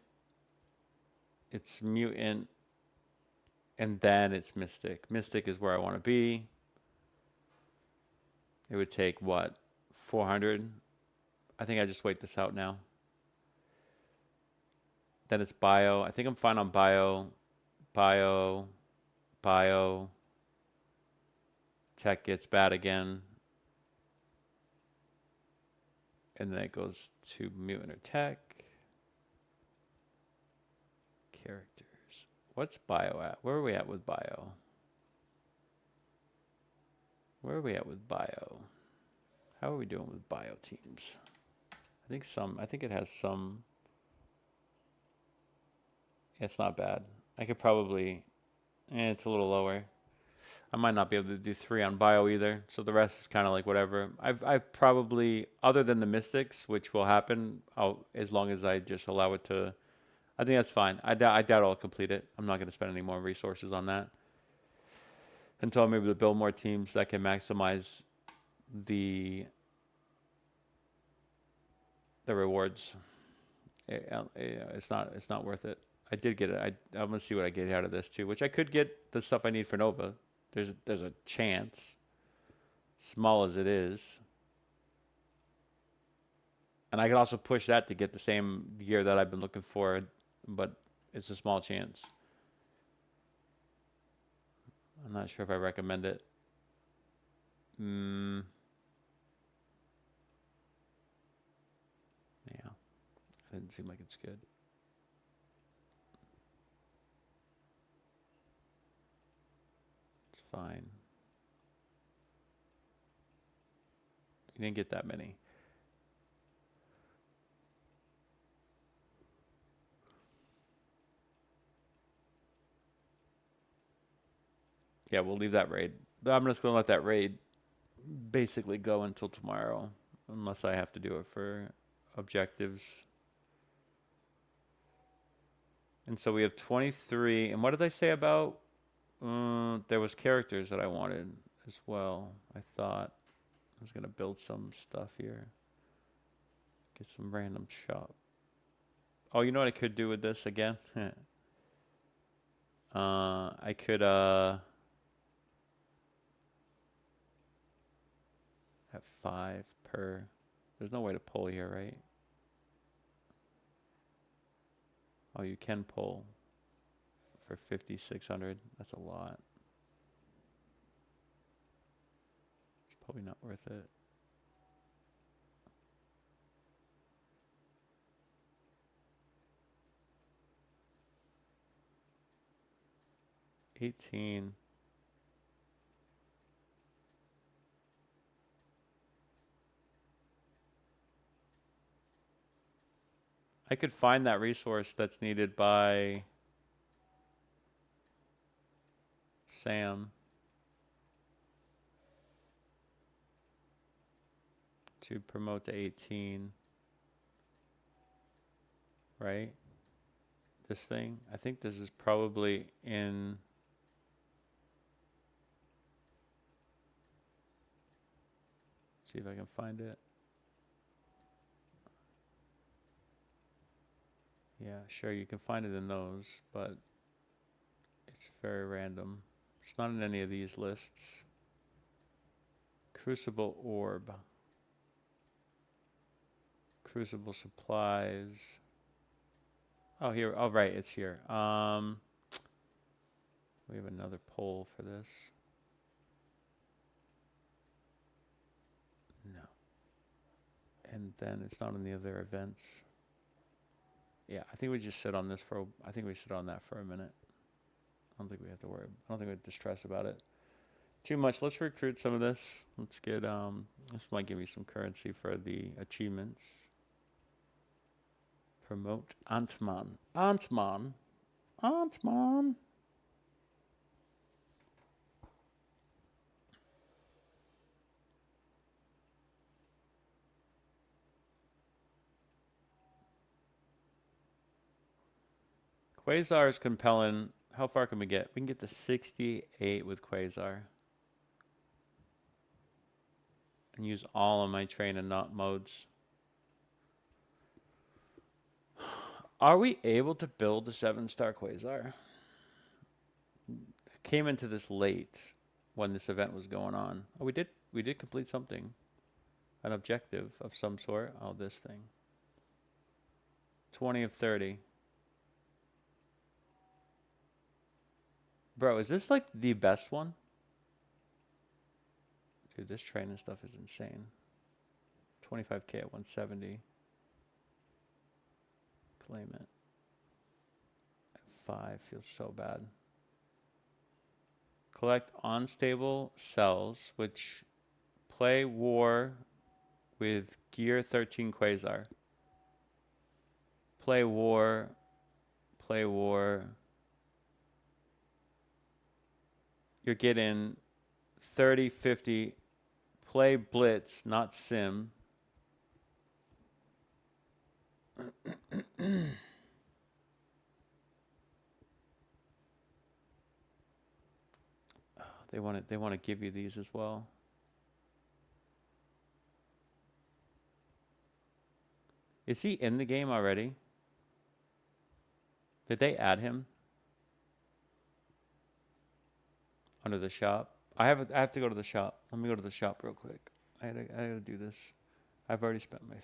and then it's mystic. Mystic is where I want to be. It would take what, 400? I think I just wait this out now. Then it's bio. I think I'm fine on bio. Tech gets bad again. And then it goes to mutant or tech. Characters. What's bio at? Where are we at with bio? Where are we at with bio? How are we doing with bio teams? I think it has some. It's not bad. I could probably, it's a little lower. I might not be able to do 3 on bio either. So the rest is kind of like whatever. I've probably, other than the mystics, which will happen, as long as I just allow it to, I think that's fine. I doubt I'll complete it. I'm not going to spend any more resources on that until I'm able to build more teams that can maximize the rewards. It's not worth it. I did get it. I'm gonna see what I get out of this too, which I could get the stuff I need for Nova. There's a chance, small as it is. And I could also push that to get the same gear that I've been looking for, but it's a small chance. I'm not sure if I recommend it. Yeah, it didn't seem like it's good. It's fine. You didn't get that many. Yeah, we'll leave that raid. I'm just gonna let that raid basically go until tomorrow, unless I have to do it for objectives. And so we have 23. And what did I say about? There was characters that I wanted as well. I thought I was gonna build some stuff here. Get some random shop. Oh, you know what I could do with this again? I could have 5 per. There's no way to pull here, right? Oh, you can pull for 5,600. That's a lot. It's probably not worth it. $18. I could find that resource that's needed by Sam to promote to 18, right? This thing, I think this is probably in. See if I can find it. Yeah, sure, you can find it in those, but it's very random. It's not in any of these lists. Crucible orb. Crucible supplies. Oh, here. Oh, right, it's here. We have another poll for this. No. And then it's not in the other events. Yeah, I think we just sit on this for. I think we sit on that for a minute. I don't think we have to worry. I don't think we have to stress about it too much. Let's recruit some of this. Let's get. This might give me some currency for the achievements. Promote Antman. Antman. Antman. Quasar is compelling. How far can we get? We can get to 68 with Quasar. And use all of my train and not modes. Are we able to build a 7-star Quasar? Came into this late when this event was going on. Oh, we did complete something. An objective of some sort. Oh, this thing. 20 of 30. Bro, is this like the best one? Dude, this training stuff is insane. 25k at 170. Claim it. At 5 feels so bad. Collect unstable cells, which play war with gear 13 Quasar. Play war. Play war. You're getting 30, 50. Play blitz, not sim. They want to give you these as well. Is he in the game already? Did they add him? Under the shop? I have to go to the shop. Let me go to the shop real quick. I gotta do this. I've already spent my.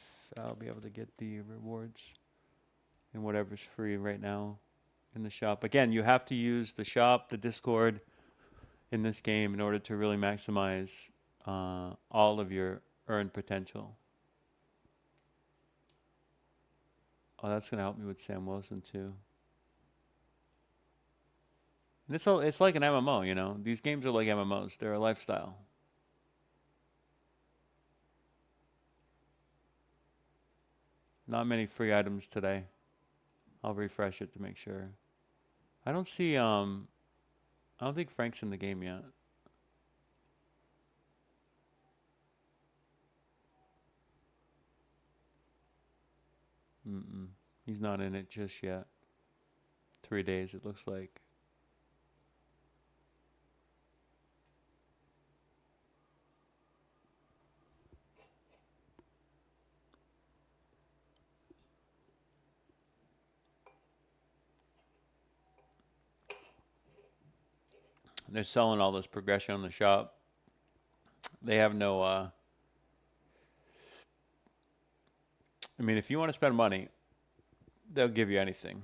I'll be able to get the rewards and whatever's free right now in the shop. Again, you have to use the shop, the Discord in this game in order to really maximize all of your earned potential. Oh, that's gonna help me with Sam Wilson too. And it's like an MMO, you know. These games are like MMOs. They're a lifestyle. Not many free items today. I'll refresh it to make sure. I don't see I don't think Frank's in the game yet. Mm-mm. He's not in it just yet. 3 days it looks like. They're selling all this progression on the shop. They have no I mean, if you want to spend money, they'll give you anything.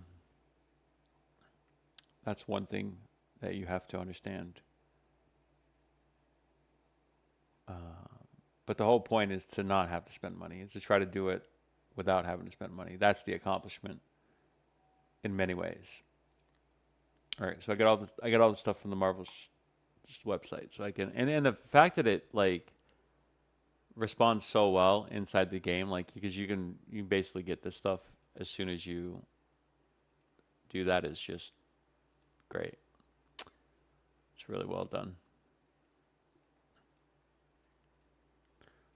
That's one thing that you have to understand. Uh, but the whole point is to not have to spend money. It's to try to do it without having to spend money. That's the accomplishment in many ways. All right, so I got all the stuff from the Marvel's website, so I can and the fact that it like responds so well inside the game, like because you basically get this stuff as soon as you do that is just great. It's really well done.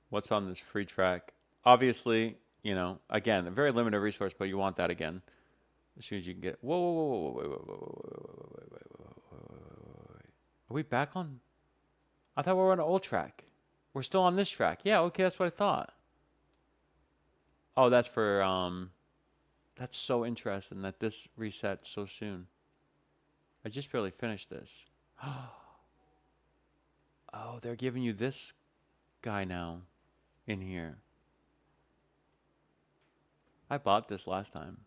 What's on this free track? Obviously, you know, again, a very limited resource, but you want that again as soon as you can get. Whoa, whoa, whoa, whoa, wait, wait, wait, wait, wait, wait, wait, wait. Are we back on? I thought we were on an old track. We're still on this track. Yeah, okay, that's what I thought. Oh, that's for That's so interesting that this resets so soon. I just barely finished this. Oh, they're giving you this guy now in here. I bought this last time.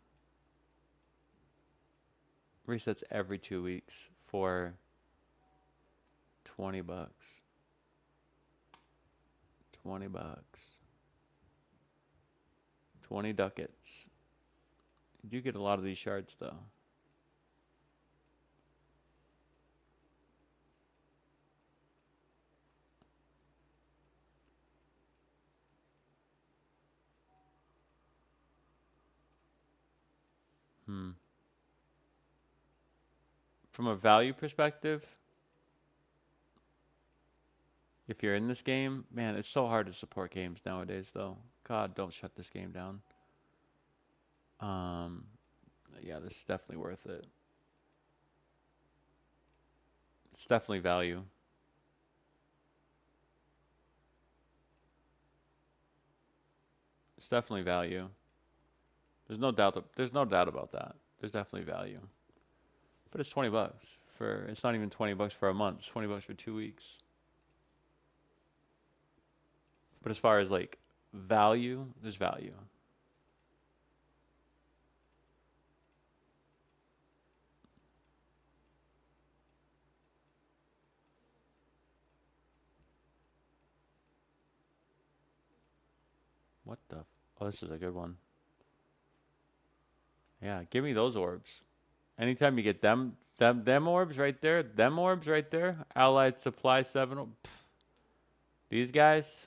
Resets every 2 weeks for 20 bucks. 20 bucks. 20 ducats. You do get a lot of these shards though. From a value perspective, if you're in this game, man, it's so hard to support games nowadays though. God, don't shut this game down. Um, yeah, this is definitely worth it. It's definitely value. It's definitely value. There's no doubt about that. There's definitely value. But it's 20 bucks for it's not even 20 bucks for a month. It's 20 bucks for 2 weeks. But as far as like value, there's value. What the? Oh, this is a good one. Yeah, give me those orbs. Anytime you get them orbs right there, them orbs right there, Allied Supply 7. These guys,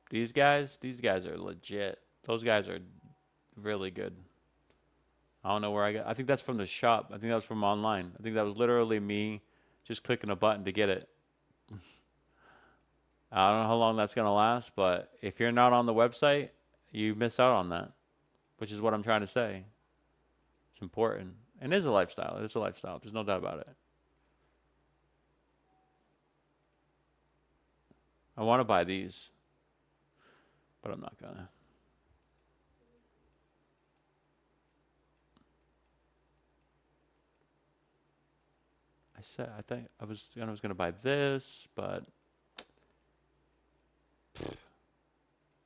these guys are legit. Those guys are really good. I don't know where I got. I think that's from the shop. I think that was from online. I think that was literally me just clicking a button to get it. I don't know how long that's going to last, but if you're not on the website, you miss out on that, which is what I'm trying to say. It's important. And it is a lifestyle. It is a lifestyle. There's no doubt about it. I want to buy these, but I'm not going to. I think I was going to buy this, but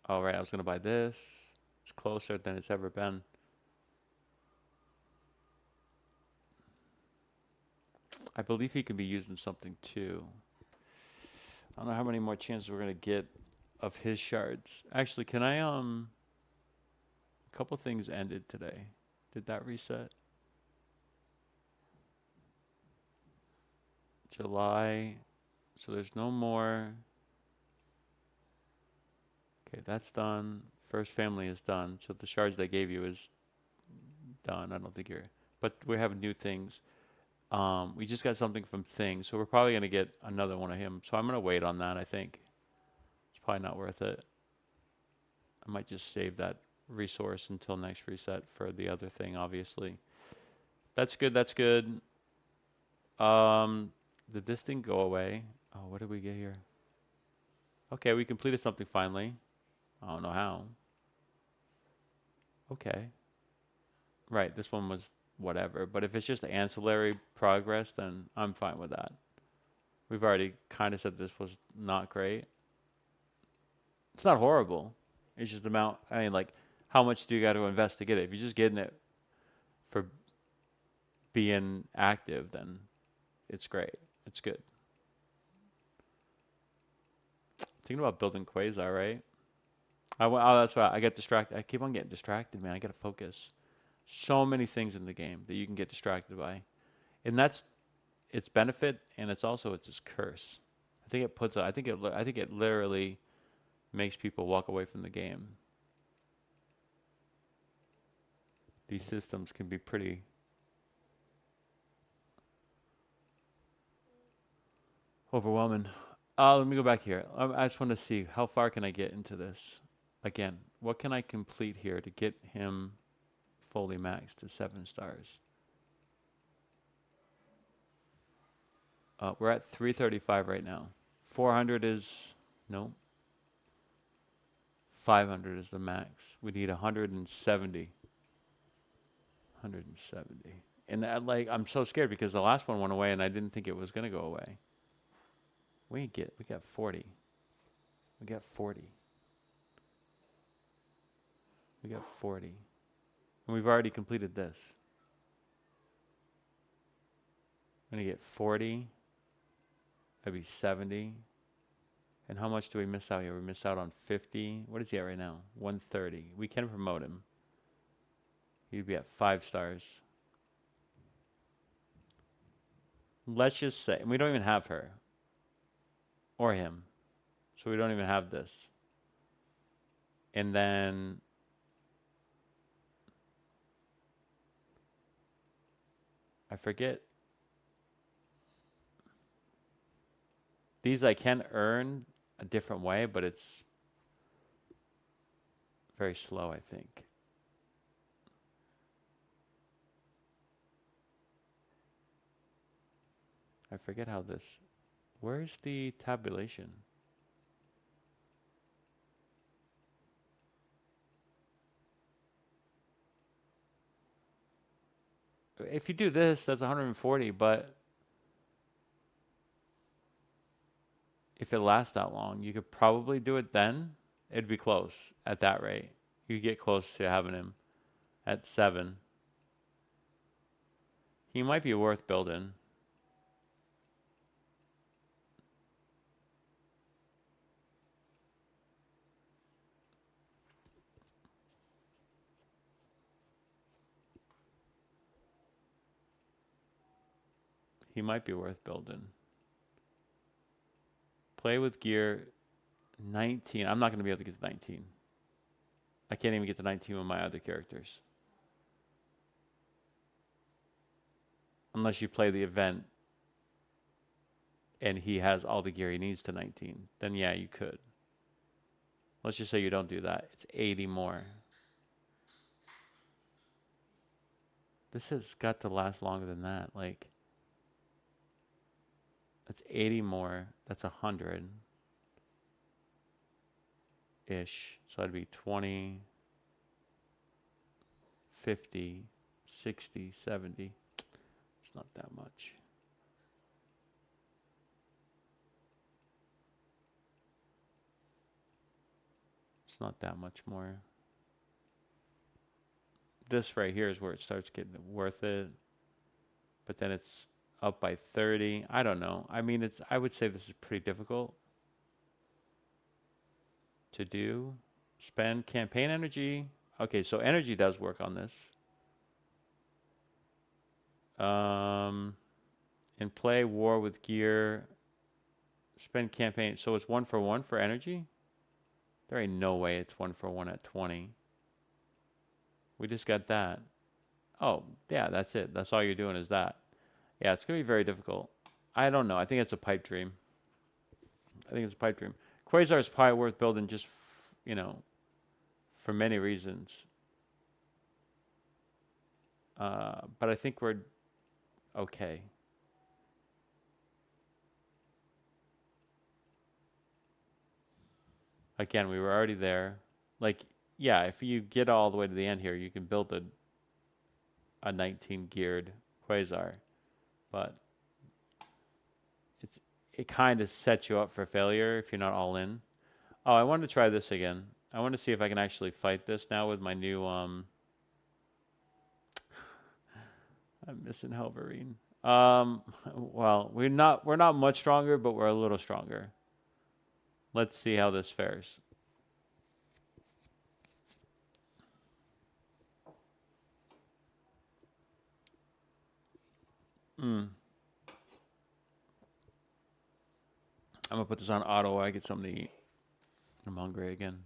Oh, right. I was going to buy this. It's closer than it's ever been. I believe he can be using something too. I don't know how many more chances we're going to get of his shards. Actually, can I, a couple things ended today. Did that reset? July. So there's no more. Okay, that's done. First family is done. So the shards they gave you is done. I don't think you're. But we're having new things. We just got something from Thing, so we're probably gonna get another one of him. So I'm gonna wait on that. I think it's probably not worth it. I might just save that resource until next reset for the other thing. Obviously, that's good. That's good. Did this thing go away? Oh, what did we get here? Okay, we completed something finally. I don't know how. Okay. Right, this one was whatever. But if it's just ancillary progress, then I'm fine with that. We've already kind of said this was not great. It's not horrible. It's just the amount. I mean, like, how much do you got to invest to get it? If you're just getting it for being active, then it's great. It's good. Thinking about building Quasar, right? Oh, that's why I get distracted. I keep on getting distracted, man. I got to focus. So many things in the game that you can get distracted by, and that's its benefit, and it's also its curse. I think it puts. I think it literally makes people walk away from the game. These systems can be pretty overwhelming. Let me go back here. I just want to see how far can I get into this. Again, what can I complete here to get him fully maxed to 7 stars? We're at 335 right now. 400 is no. 500 is the max. We need 170. 170. And I'm so scared because the last one went away and I didn't think it was going to go away. We got 40. We got 40. We got 40. And we've already completed this. I'm going to get 40. That'd be 70. And how much do we miss out here? We miss out on 50. What is he at right now? 130. We can promote him. He'd be at 5 stars. Let's just say, and we don't even have her. Or him. So we don't even have this. And then I forget. These I can earn a different way, but it's very slow, I think. I forget how this. Where's the tabulation? If you do this, that's 140, but if it lasts that long, you could probably do it then. It'd be close at that rate. You could get close to having him at 7. He might be worth building. He might be worth building. Play with gear 19. I'm not going to be able to get to 19. I can't even get to 19 with my other characters. Unless you play the event and he has all the gear he needs to 19. Then yeah, you could. Let's just say you don't do that. It's 80 more. This has got to last longer than that. Like, that's 80 more. That's 100-ish. So that'd be 20, 50, 60, 70. It's not that much. It's not that much more. This right here is where it starts getting worth it. But then it's up by 30. I don't know. I mean, I would say this is pretty difficult to do. Spend campaign energy. Okay, so energy does work on this. And play war with gear. Spend campaign. So it's 1 for 1 for energy? There ain't no way it's 1 for 1 at 20. We just got that. Oh, yeah, that's it. That's all you're doing is that. Yeah, it's going to be very difficult. I don't know. I think it's a pipe dream. I think it's a pipe dream. Quasar is probably worth building just, you know, for many reasons. But I think we're okay. Again, we were already there. Like, yeah, if you get all the way to the end here, you can build a 19 geared Quasar. But it kind of sets you up for failure if you're not all in. Oh, I wanted to try this again. I want to see if I can actually fight this now with my new I'm missing Helverine. Well, we're not much stronger, but we're a little stronger. Let's see how this fares. I'm gonna put this on auto while I get something to eat. I'm hungry again.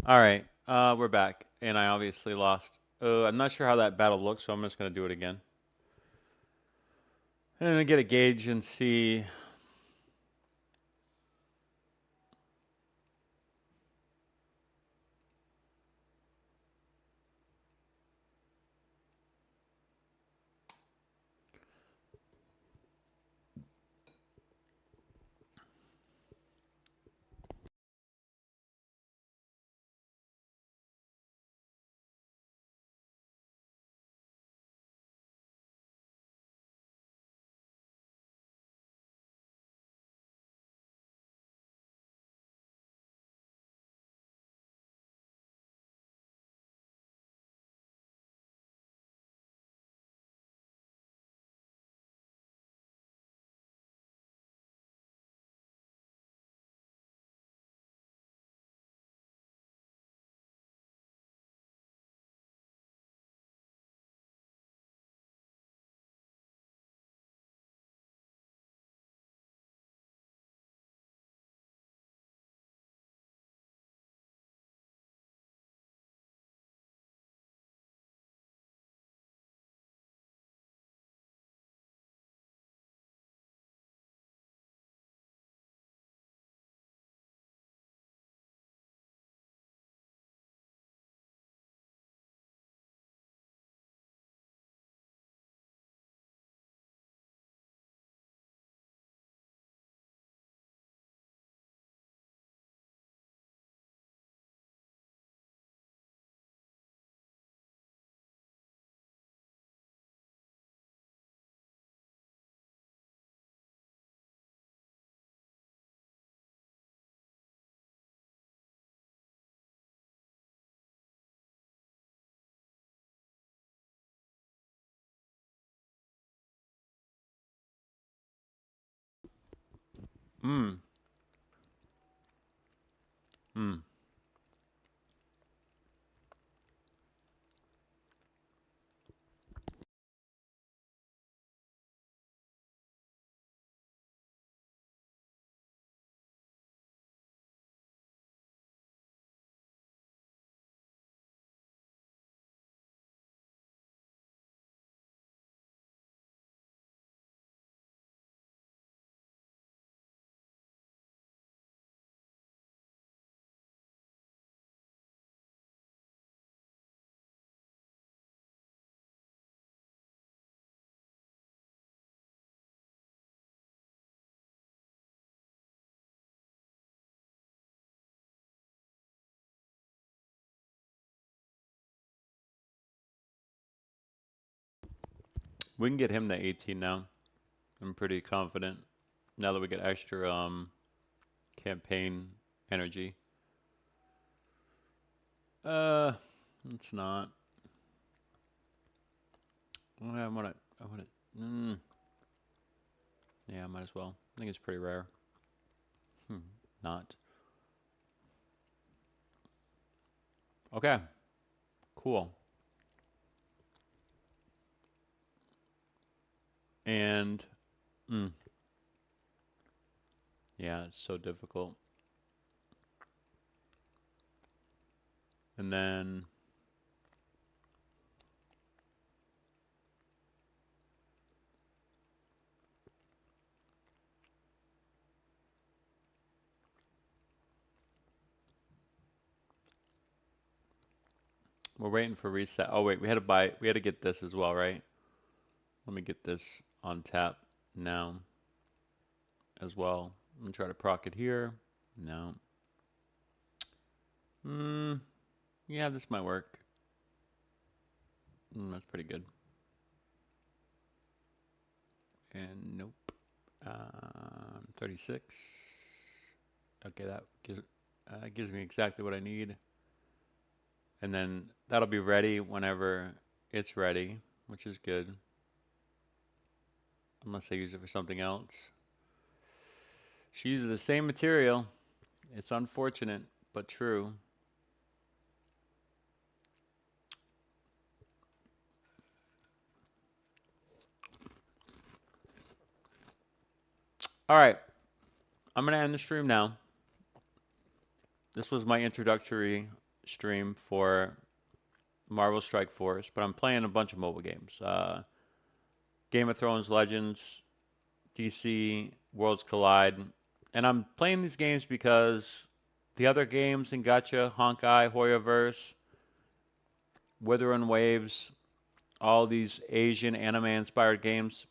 All right, we're back, and I obviously lost. I'm not sure how that battle looks, so I'm just gonna do it again. I'm gonna get a gauge and see. Hmm. Hmm. We can get him to 18 now. I'm pretty confident. Now that we get extra campaign energy. Uh, it's not. I want to. I want to. Yeah, I might as well. I think it's pretty rare. Not. Okay. Cool. And. Mm, yeah, it's so difficult. And then. We're waiting for reset. Oh wait, we had to buy. We had to get this as well, right? Let me get this on tap now as well. I'm gonna try to proc it here. No. Hmm. Yeah, this might work. That's pretty good. And nope. 36. Okay, that gives me exactly what I need. And then that'll be ready whenever it's ready, which is good. Unless I use it for something else. She uses the same material. It's unfortunate, but true. All right. I'm going to end the stream now. This was my introductory stream for Marvel Strike Force, but I'm playing a bunch of mobile games. Game of Thrones Legends, DC, Worlds Collide. And I'm playing these games because the other games in Gacha, Honkai, Hoyoverse, Wither and Waves, all these Asian anime-inspired games,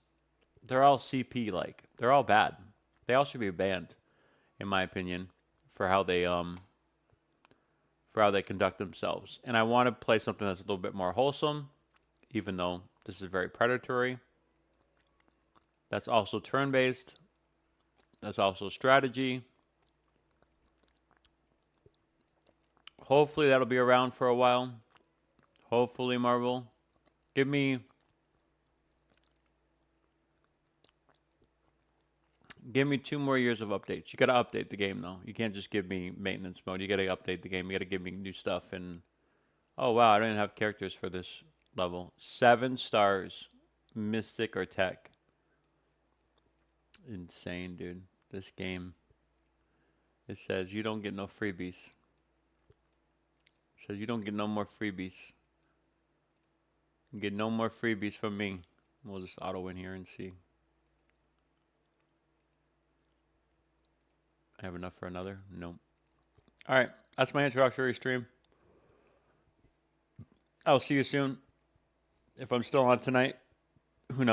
they're all CP-like. They're all bad. They all should be banned, in my opinion, for how they conduct themselves. And I want to play something that's a little bit more wholesome, even though this is very predatory. That's also turn-based. That's also strategy. Hopefully that'll be around for a while. Hopefully, Marvel. Give me 2 more years of updates. You got to update the game, though. You can't just give me maintenance mode. You got to update the game. You got to give me new stuff. And oh, wow, I don't even have characters for this level. 7 stars. Mystic or Tech. Insane, dude. This game. It says you don't get no freebies. It says you don't get no more freebies. You get no more freebies from me. We'll just auto win here and see. I have enough for another? Nope. All right. That's my introductory stream. I'll see you soon. If I'm still on tonight, who knows?